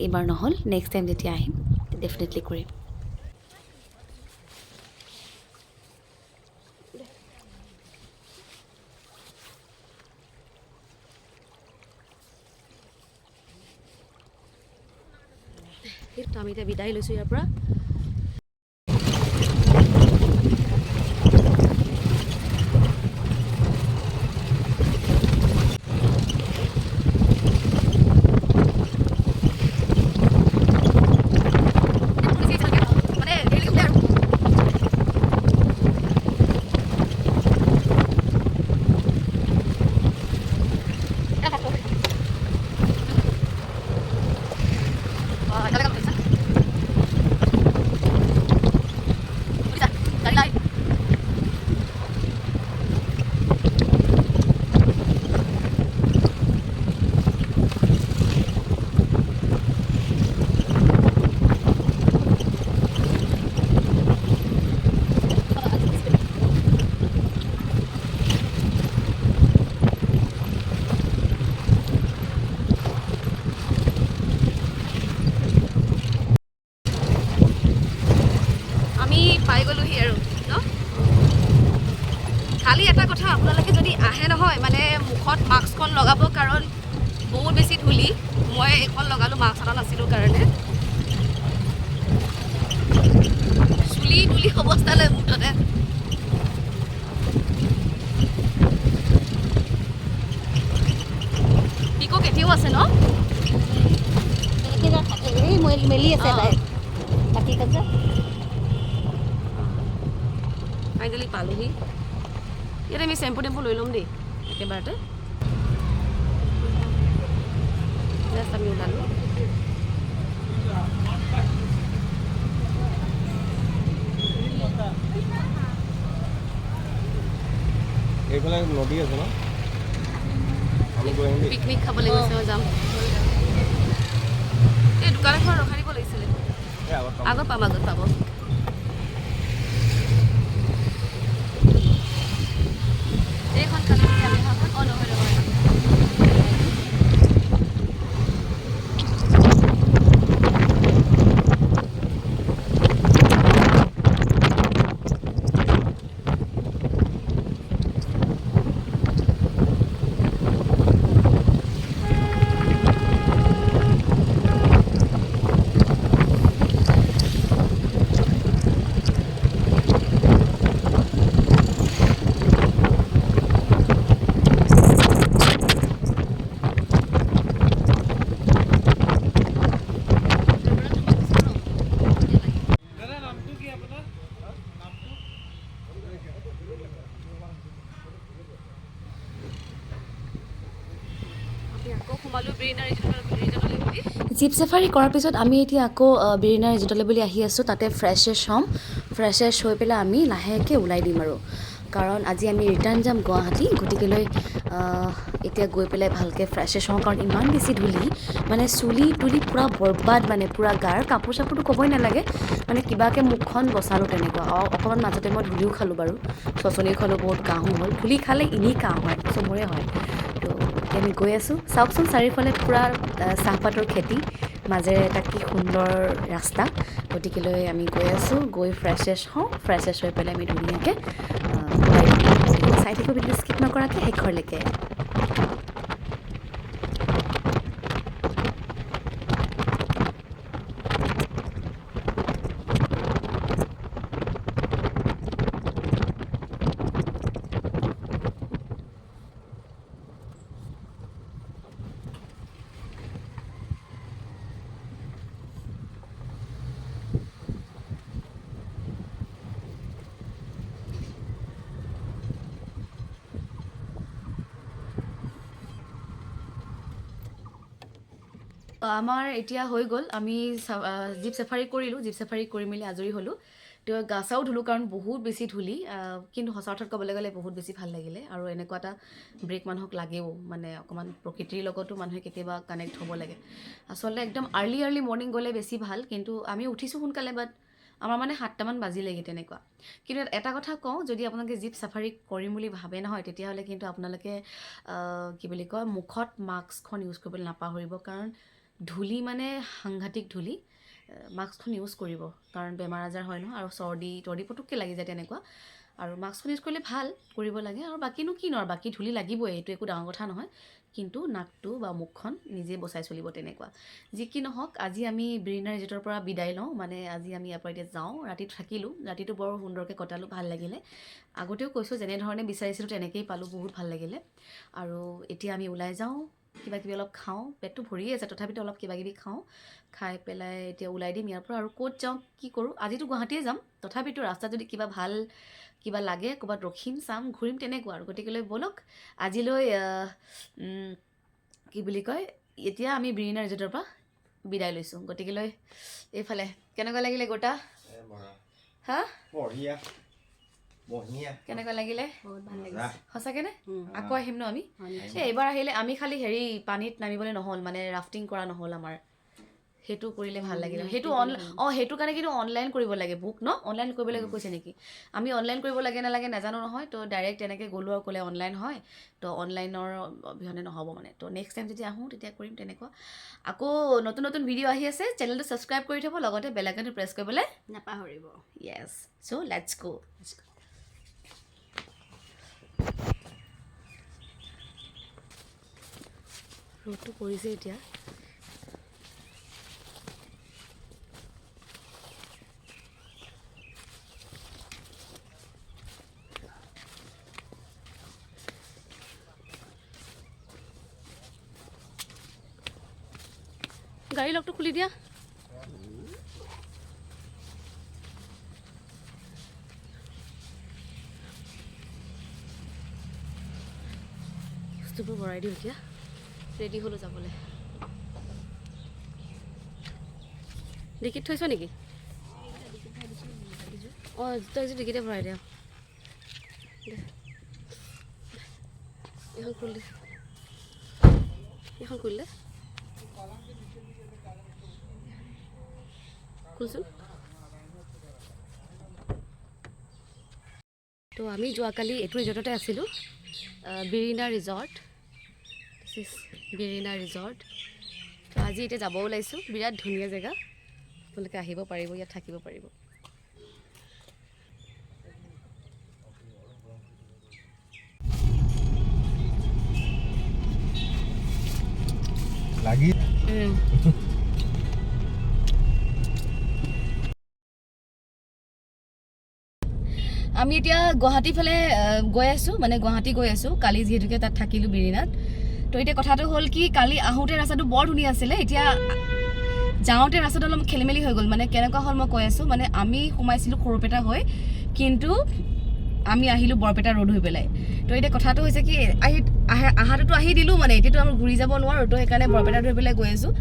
এইবাৰ নহ'ল, নেক্সট টাইম যেতিয়া আহিম ডেফিনেটলি কৰিম। আমি এতিয়া বিদায় লৈছোঁ ইয়াৰ পৰা। আমি পাই গ'লোহি আৰু ন। খালি এটা কথা, আপোনালোকে যদি আহে নহয় মানে মুখত মাস্কখন লগাব, কাৰণ বহুত বেছি ধূলি। মই এইখন লগালোঁ, মাস্ক এটা নাছিলোঁ কাৰণে। চুলি তুলি অৱস্থালৈ মুঠতে। পিকো কেতিয়াও আছে ন? এই মেলি আছে তাই বাকী কাজে। ফাইনেলি পালোহি। ইয়াতে আমি চেম্পু টেম্পু লৈ ল'ম দেই একেবাৰতে। জাষ্ট আমি ওলালোঁ। এইফালে নদী আছে ন, আমি গৈ আহিম দেই। পিকনিক খাবলৈ গৈছে, যাম। এই দোকান এখন ৰখাই দিব লাগিছিলে। এই আগত পাম। আগত পাব। এইখন কালি আমি অহাখন নহয়। জীপ চাফাৰী কৰাৰ পিছত আমি এতিয়া আকৌ বিৰিণা ৰিজৰ্টলৈ বুলি আহি আছোঁ। তাতে ফ্ৰেছ হ'ম, ফ্ৰেছ হৈ পেলাই আমি লাহেকৈ ওলাই দিম আৰু, কাৰণ আজি আমি ৰিটাৰ্ণ যাম গুৱাহাটী। গতিকেলৈ এতিয়া গৈ পেলাই ভালকৈ ফ্ৰেছ হওঁ, কাৰণ ইমান বেছি ধূলি, মানে চুলি তুলি পূৰা বৰবাদ, মানে পূৰা গাৰ কাপোৰ চাপোৰটো ক'বই নালাগে, মানে কিবাকৈ মুখখন বচালোঁ তেনেকুৱা। অকণমান মাজতে মই ধূলিও খালোঁ বাৰু, চচনিও খালোঁ, বহুত কাহো হ'ল। ধূলি খালে এনেই কাহ হয়, চবৰে হয়। তো এতিয়া আমি গৈ আছোঁ, চাওকচোন চাৰিওফালে পূৰা চাহপাতৰ খেতি, মাজেৰে এটা কি সুন্দৰ ৰাস্তা। গতিকেলৈ আমি গৈ আছোঁ, গৈ ফ্ৰেছ হওঁ, ফ্ৰেছ হৈ পেলাই আমি ধুনীয়াকৈ চাই থাকিব, ভিডিঅ' স্কিপ নকৰাকৈ শেষৰলৈকে। আমাৰ এতিয়া হৈ গ'ল, আমি জীপ চাফাৰী কৰিলোঁ, জীপ চাফাৰী কৰি মেলি আজৰি হ'লোঁ। তো গা চাও ধুলোঁ, কাৰণ বহুত বেছি ধূলি, কিন্তু সঁচা অৰ্থত ক'বলৈ গ'লে বহুত বেছি ভাল লাগিলে। আৰু এনেকুৱা এটা ব্ৰেক মানুহক লাগেও, মানে অকণমান প্ৰকৃতিৰ লগতো মানুহে কেতিয়াবা কানেক্ট হ'ব লাগে। আচলতে একদম আৰ্লি মৰ্ণিং গ'লে বেছি ভাল, কিন্তু আমি উঠিছোঁ সোনকালে, বাট আমাৰ মানে 7টামান বাজিলেগৈ তেনেকুৱা। কিন্তু এটা কথা কওঁ, যদি আপোনালোকে জীপ চাফাৰী কৰিম বুলি ভাবে নহয়, তেতিয়াহ'লে কিন্তু আপোনালোকে কি বুলি কয়, মুখত মাস্কখন ইউজ কৰিবলৈ নাপাহৰিব, কাৰণ ধূলি মানে সাংঘাতিক ধূলি। মাস্কখন ইউজ কৰিব, কাৰণ বেমাৰ আজাৰ হয় নহয়, আৰু চৰ্দি পটককৈ লাগি যায় তেনেকুৱা। আৰু মাস্কখন ইউজ কৰিলে ভাল, কৰিব লাগে। আৰু বাকীনো কিনো আৰু, বাকী ধূলি লাগিবই, এইটো একো ডাঙৰ কথা নহয়। কিন্তু নাকটো বা মুখখন নিজে বচাই চলিব তেনেকুৱা। যি কি নহওক, আজি আমি বিৰিণা ৰিজৰ্টৰ পৰা বিদায় লওঁ। মানে আজি আমি ইয়াৰ পৰা এতিয়া যাওঁ, ৰাতি থাকিলোঁ, ৰাতিটো বৰ সুন্দৰকৈ কটালোঁ, ভাল লাগিলে। আগতেও কৈছোঁ, যেনেধৰণে বিচাৰিছিলোঁ তেনেকেই পালোঁ, বহুত ভাল লাগিলে। আৰু এতিয়া আমি ওলাই যাওঁ, কিবাকিবি অলপ খাওঁ, পেটটো ভৰিয়ে আছে তথাপিতো অলপ কিবাকিবি খাওঁ, খাই পেলাই এতিয়া ওলাই দিম ইয়াৰ পৰা। আৰু ক'ত যাওঁ কি কৰোঁ, আজিতো গুৱাহাটীয়ে যাম, তথাপিতো ৰাস্তাত যদি কিবা লাগে ক'ৰবাত ৰখিম, চাম, ঘূৰিম তেনেকুৱা আৰু। গতিকেলৈ ব'লক আজিলৈ কি বুলি কয়, এতিয়া আমি বিৰিণা ৰিজৰ্টৰ পৰা বিদায় লৈছোঁ। গতিকেলৈ এইফালে কেনেকুৱা লাগিলে গোটা? হা, কেনেকুৱা লাগিলে? বহুত ভাল লাগিছে। সঁচাকেনে? আকৌ আহিম ন আমি? নিশ্চয়। এইবাৰ আহিলে আমি খালি পানীত নামিবলৈ নহ'ল, মানে ৰাফটিং কৰা নহ'ল আমাৰ। সেইটো কৰিলে ভাল লাগিলে। সেইটো সেইটো কাৰণে কিন্তু অনলাইন কৰিব লাগে বুক ন? অনলাইন কৰিব লাগে কৈছে নেকি? আমি অনলাইন কৰিব লাগে নালাগে নাজানো নহয়, তো ডাইৰেক্ট তেনেকৈ গ'লোঁ আৰু ক'লে অনলাইন হয়, তো অনলাইনৰ অবিহনে নহ'ব মানে। তো নেক্সট টাইম যেতিয়া আহোঁ তেতিয়া কৰিম তেনেকুৱা। আকৌ নতুন নতুন ভিডিঅ' আহি আছে, চেনেলটো ছাবস্ক্ৰাইব কৰি থ'ব, লগতে বেল আইকনটো প্ৰেছ কৰিবলৈ নাপাহৰিব। য়েছ। চ' লেটছ গো। ৰ'দটো পৰিছে এতিয়া। গাড়ী লকটো খুলি দিয়া। বস্তুবোৰ ভৰাই দিওঁ এতিয়া, ৰেডি হ'লোঁ যাবলৈ। ডিকিত থৈছ নেকি? অঁ, তই যে ডিকিতে ভৰাই দে। এইখন খুলি দে, এইখন খুলি দে, খুলচোন। তো আমি যোৱাকালি এইটো ৰিজৰ্টতে আছিলোঁ, Birina resort. This is Birina resort. তো আজি এতিয়া যাব ওলাইছোঁ, বিৰাট ধুনীয়া জেগা, আপোনালোকে আহিব পাৰিব, ইয়াত থাকিব পাৰিব। লাগি আমি এতিয়া গুৱাহাটী ফালে গৈ আছোঁ, মানে গুৱাহাটী গৈ আছোঁ। কালি যিহেতুকে তাত থাকিলোঁ বিৰিণাত, তো এতিয়া কথাটো হ'ল কি, কালি আহোঁতে ৰাস্তাটো বৰ ধুনীয়া আছিলে, এতিয়া যাওঁতে ৰাস্তাটো অলপ খেলি মেলি হৈ গ'ল। মানে কেনেকুৱা হ'ল মই কৈ আছোঁ, মানে আমি সোমাইছিলোঁ সৰুপেটা হৈ, কিন্তু আমি আহিলোঁ বৰপেটা ৰোড হৈ পেলাই। তো এতিয়া কথাটো হৈছে কি, আহাটোতো আহি দিলোঁ, মানে এতিয়াতো আমি ঘূৰি যাব নোৱাৰোঁ, তো সেইকাৰণে বৰপেটা হৈ পেলাই গৈ আছোঁ।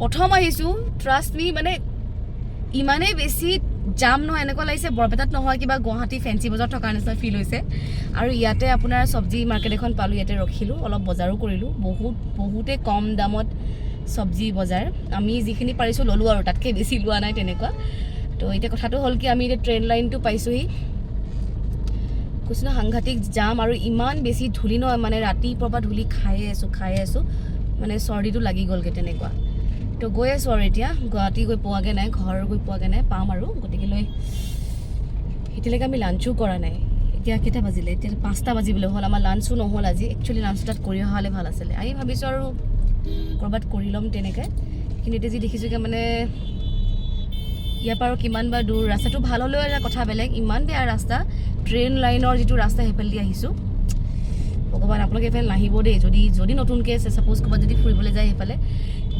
প্ৰথম আহিছোঁ, ট্ৰাষ্ট মি, মানে ইমানেই বেছি জাম নহয়, এনেকুৱা লাগিছে বৰপেটাত নহয়, কিবা গুৱাহাটী ফেঞ্চি বজাৰ থকাৰ নিচিনা ফিল হৈছে। আৰু ইয়াতে আপোনাৰ চব্জি মাৰ্কেট এখন পালোঁ, ইয়াতে ৰখিলোঁ, অলপ বজাৰো কৰিলোঁ। বহুতেই কম দামত চব্জি বজাৰ, আমি যিখিনি পাৰিছোঁ ল'লোঁ আৰু, তাতকৈ বেছি লোৱা নাই তেনেকুৱা। তো এতিয়া কথাটো হ'ল কি, আমি এতিয়া ট্ৰেইন লাইনটো পাইছোঁহি। কৈছোঁ ন, সাংঘাতিক জাম আৰু ইমান বেছি ধূলি নহয়, মানে ৰাতিপুৱাৰ পৰা ধূলি খায়ে আছোঁ, মানে চৰ্দিটো লাগি গ'লগৈ তেনেকুৱা। তো গৈ আছোঁ আৰু এতিয়া, গুৱাহাটী গৈ পোৱাগৈ নাই, ঘৰ গৈ পোৱাগৈ নাই, পাম আৰু। গতিকেলৈ এতিয়ালৈকে আমি লাঞ্চো কৰা নাই। এতিয়া কেইটা বাজিলে? এতিয়া 5টা বাজিবলৈ হ'ল, আমাৰ লাঞ্চো নহ'ল আজি। একচুৱেলি লাঞ্চটো তাত কৰি অহা হ'লে ভাল আছিলে। আমি ভাবিছোঁ আৰু ক'ৰবাত কৰি ল'ম তেনেকৈ, কিন্তু এতিয়া যি দেখিছোঁগৈ, মানে ইয়াৰ পৰা আৰু কিমান বা দূৰ। ৰাস্তাটো ভাল হ'লেও এটা কথা বেলেগ, ইমান বেয়া ৰাস্তা। ট্ৰেইন লাইনৰ যিটো ৰাস্তা সেইফালেদি আহিছোঁ, ভগৱান আপোনালোকে এইফালে নাহিব দেই, যদি নতুনকৈ আছে, ছাপ'জ ক'ৰবাত যদি ফুৰিবলৈ যায় সেইফালে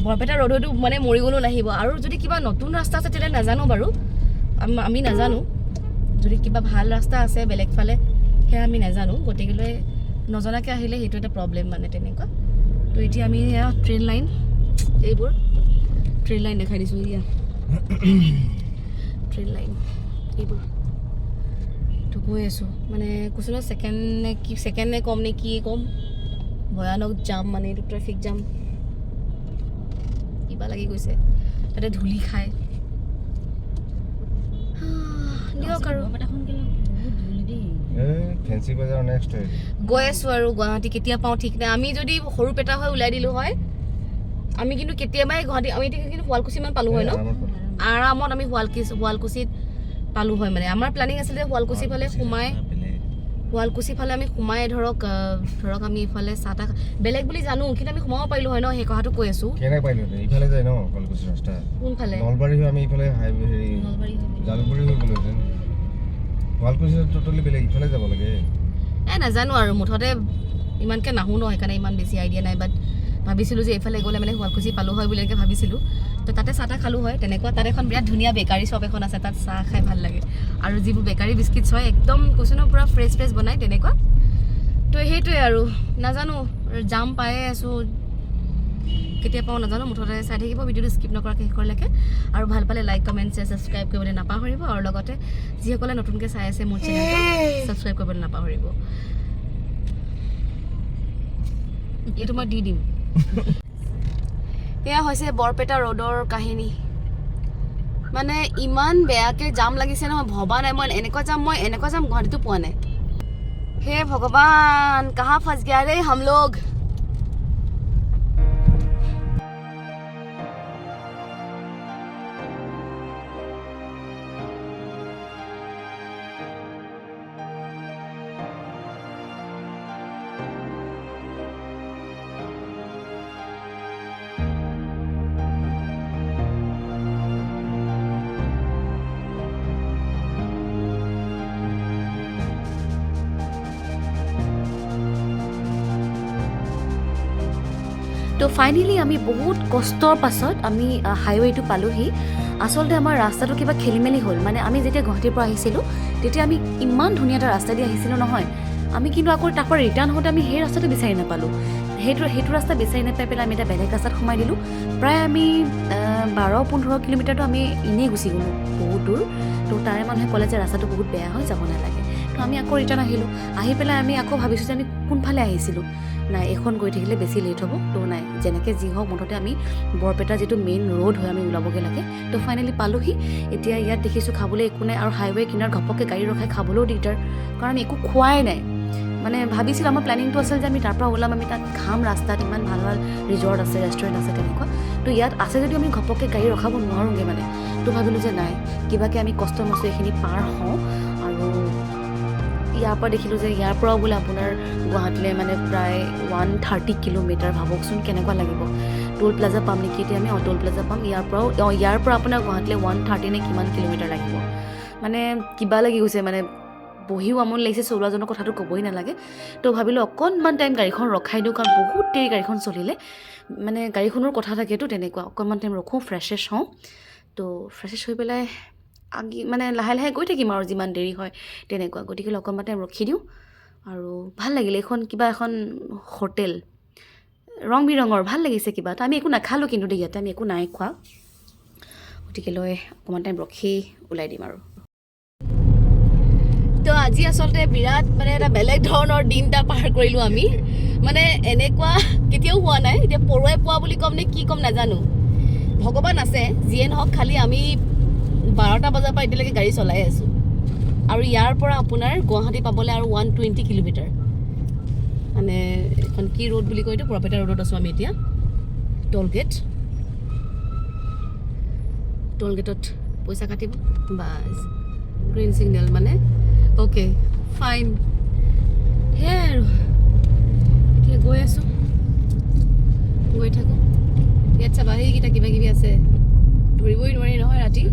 বৰপেটা ৰোডতো মানে মৰি গ'লেও নাহিব। আৰু যদি কিবা নতুন ৰাস্তা আছে তেতিয়া নাজানো বাৰু, আমি নাজানো। যদি কিবা ভাল ৰাস্তা আছে বেলেগ ফালে, সেয়া আমি নাজানো। গতিকেলৈ নজনাকৈ আহিলে সেইটো এটা প্ৰব্লেম, মানে তেনেকুৱা। তো এতিয়া আমি এয়া ট্ৰেইন লাইন, এইবোৰ ট্ৰেইন লাইন দেখাই দিছোঁ, এয়া ট্ৰেইন লাইন এইবোৰ। তো গৈ আছোঁ, মানে কৈছোঁ ন, ছেকেণ্ড নে কম নে কি ক'ম, ভয়ানক জাম, মানে এইটো ট্ৰেফিক জাম, কিবা লাগি গৈছে। তাতে ধূলি খায় দিয়ক আৰু। ফেঞ্চি বজাৰ নেক্সট গৈ আছোঁ আৰু গুৱাহাটী কেতিয়া পাওঁ ঠিক নাই। আমি যদি সৰুপেটা হৈ ওলাই দিলোঁ হয়, আমি কিন্তু কেতিয়াবাই গুৱাহাটী আমি এতিয়া কিন্তু শুৱালকুছিমান পালোঁ হয় ন আৰামত আমি শুৱালকুছিত পালোঁ হয় মানে আমাৰ প্লেনিং আছিল যে শুৱালকুছি ফালে সোমাই শুৱালকুছি ফালে আমি সোমাই ধৰক আমি ইফালে চাহ তাহ বেলেগ বুলি জানো কিন্তু আমি সোমাব পাৰিলোঁ হয় ন সেই কথাটো কৈ আছোঁ কেনেকৈ পাৰিলোঁ ইফালে যায় ন শুৱালকুছি ৰাস্তা কোনফালে নলবাৰী হৈ আমি ইফালে হাইৱে হেৰি জালুকবাৰী হৈ গ'লোহেঁতেন শুৱালকুছি ট'টেলি বেলেগ ইফালে যাব লাগে নাজানো আৰু মুঠতে ইমানকৈ নাহোঁ ন সেইকাৰণে ইমান বেছি আইডিয়া নাই বাট ভাবিছিলোঁ যে এইফালে গ'লে মানে শুৱালকুছি পালোঁ হয় বুলি এনেকৈ ভাবিছিলোঁ তো তাতে চাহ তাহ খালোঁ হয় তেনেকুৱা তাত এখন বিৰাট ধুনীয়া বেকাৰী শ্বপ এখন আছে তাত চাহ খাই ভাল লাগে আৰু যিবোৰ বেকাৰী বিস্কিটছ হয় একদম কৈছোঁ ন পূৰা ফ্ৰেছ বনায় তেনেকুৱা তো সেইটোৱে আৰু নাজানো জাম পায়ে আছোঁ কেতিয়া পাওঁ নাজানো মুঠতে চাই থাকিব ভিডিঅ'টো স্কিপ নকৰাকৈ শেষলৈকে আৰু ভাল পালে লাইক কমেণ্ট শ্বেয়াৰ ছাবস্ক্ৰাইব কৰিবলৈ নাপাহৰিব আৰু লগতে যিসকলে নতুনকৈ চাই আছে মোৰ চেনেলটো ছাবস্ক্ৰাইব কৰিবলৈ নাপাহৰিব এইটো মই দি দিম এয়া হৈছে বৰপেটা ৰোডৰ কাহিনী মানে ইমান বেয়াকৈ জাম লাগিছে নহয় ভবা নাই মই এনেকুৱা জাম গুৱাহাটীতো পোৱা নাই হে ভগৱান কাহা ফঁচ গয়া ৰে হাম লোগ তো ফাইনেলি আমি বহুত কষ্টৰ পাছত আমি হাইৱেটো পালোঁহি আচলতে আমাৰ ৰাস্তাটো কিবা খেলি মেলি হ'ল মানে আমি যেতিয়া গুৱাহাটীৰ পৰা আহিছিলোঁ তেতিয়া আমি ইমান ধুনীয়া এটা ৰাস্তা দি আহিছিলোঁ নহয় আমি কিন্তু আকৌ তাৰ পৰা ৰিটাৰ্ণ হওঁতে আমি সেই ৰাস্তাটো বিচাৰি নাপালোঁ সেইটো ৰাস্তা বিচাৰি নাপাই পেলাই আমি এটা বেলেগ ৰাস্তাত সোমাই দিলোঁ প্ৰায় আমি 12-15 কিলোমিটাৰটো আমি এনেই গুচি গ'লোঁ বহুত দূৰ তো তাৰে মানুহে ক'লে যে ৰাস্তাটো বহুত বেয়া হয় যাব নালাগে তো আমি আকৌ ৰিটাৰ্ণ আহিলোঁ আহি পেলাই আমি আকৌ ভাবিছোঁ যে আমি কোনফালে আহিছিলোঁ নাই এইখন গৈ থাকিলে বেছি লেট হ'ব তো নাই যেনেকৈ যি হওক মুঠতে আমি বৰপেটা যিটো মেইন ৰোড হৈ আমি ওলাবগৈ লাগে তো ফাইনেলি পালোঁহি এতিয়া ইয়াত দেখিছোঁ খাবলৈ একো নাই আৰু হাইৱে কিনাৰত ঘপককৈ গাড়ী ৰখাই খাবলৈও দিগদাৰ কাৰণ আমি একো খোৱাই নাই মানে ভাবিছিলোঁ আমাৰ প্লেনিংটো আছিল যে আমি তাৰ পৰা ওলাম আমি তাত খাম ৰাস্তাত ইমান ভাল ভাল ৰিজৰ্ট আছে ৰেষ্টুৰেণ্ট আছে তেনেকুৱা তো ইয়াত আছে যদিও আমি ঘপককৈ গাড়ী ৰখাব নোৱাৰোঁগৈ মানে তো ভাবিলোঁ যে নাই কিবাকৈ আমি কষ্ট মষ্ট এইখিনি পাৰ হওঁ আৰু ইয়াৰ পৰা দেখিলোঁ যে ইয়াৰ পৰাও বোলে আপোনাৰ গুৱাহাটীলৈ মানে প্ৰায় 130 কিলোমিটাৰ ভাবকচোন কেনেকুৱা লাগিব টোল প্লাজা পাম নেকি এতিয়া আমি টোল প্লাজা পাম ইয়াৰ পৰা আপোনাৰ গুৱাহাটীলৈ 130 নে কিমান কিলোমিটাৰ লাগিব মানে কিবা লাগি গৈছে মানে বহিও আমনি লাগিছে চলোৱাজনৰ কথাটো ক'বই নালাগে তো ভাবিলোঁ অকণমান টাইম গাড়ীখন ৰখাই দিওঁ কাৰণ বহুত দেৰি গাড়ীখন চলিলে মানে গাড়ীখনৰ কথা থাকেতো তেনেকুৱা অকণমান টাইম ৰখোঁ ফ্ৰেছেছ হওঁ তো ফ্ৰেছেছ হৈ পেলাই মানে লাহে লাহে গৈ থাকিম আৰু যিমান দেৰি হয় তেনেকুৱা গতিকে অকণমান টাইম ৰখি দিওঁ আৰু ভাল লাগিলে এখন হোটেল ৰং বিৰঙৰ ভাল লাগিছে কিবা এটা আমি একো নাখালোঁ কিন্তু দেই ইয়াতে আমি একো নাই খোৱা গতিকে অকণমান টাইম ৰখি ওলাই দিম আৰু তো আজি আচলতে বিৰাট মানে এটা বেলেগ ধৰণৰ দিন এটা পাৰ কৰিলোঁ আমি মানে এনেকুৱা কেতিয়াও হোৱা নাই এতিয়া পৰুৱাই পোৱা বুলি ক'ম নে কি ক'ম নাজানো ভগৱান আছে যিয়ে নহওক খালি আমি 12টা বজাৰ পৰা এতিয়ালৈকে গাড়ী চলাই আছোঁ আৰু ইয়াৰ পৰা আপোনাৰ গুৱাহাটী পাবলৈ আৰু 120 কিলোমিটাৰ মানে এখন কি ৰোড বুলি কয় এইটো বৰপেটা ৰোডত আছোঁ আমি এতিয়া টোল গেটত পইচা কাটিব বাছ গ্ৰীণ ছিগনেল মানে অ'কে ফাইন সেয়াই আৰু এতিয়া গৈ আছোঁ গৈ থাকোঁ ইয়াত চাবা সেইকেইটা কিবা কিবি আছে ধৰিবই নোৱাৰি নহয় ৰাতি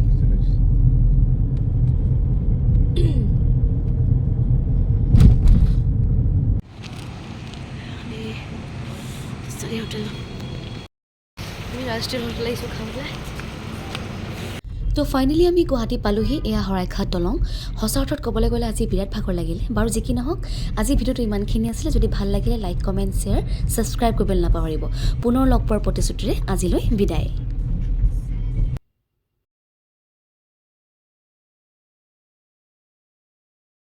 ৰাষ্ট্ৰীয় হোটেল আহিছোঁ খাবলৈ তো ফাইনেলি আমি গুৱাহাটী পালোঁহি এয়া শৰাইঘাট দলং সঁচা অৰ্থত ক'বলৈ গ'লে আজি বিৰাট ভাগৰ লাগিলে বাৰু যি কি নহওক আজি ভিডিঅ'টো ইমানখিনি আছিলে যদি ভাল লাগিলে লাইক কমেণ্ট শ্বেয়াৰ ছাবস্ক্ৰাইব কৰিবলৈ নাপাহৰিব পুনৰ লগ পোৱাৰ প্ৰতিশ্ৰুতিৰে আজিলৈ বিদায়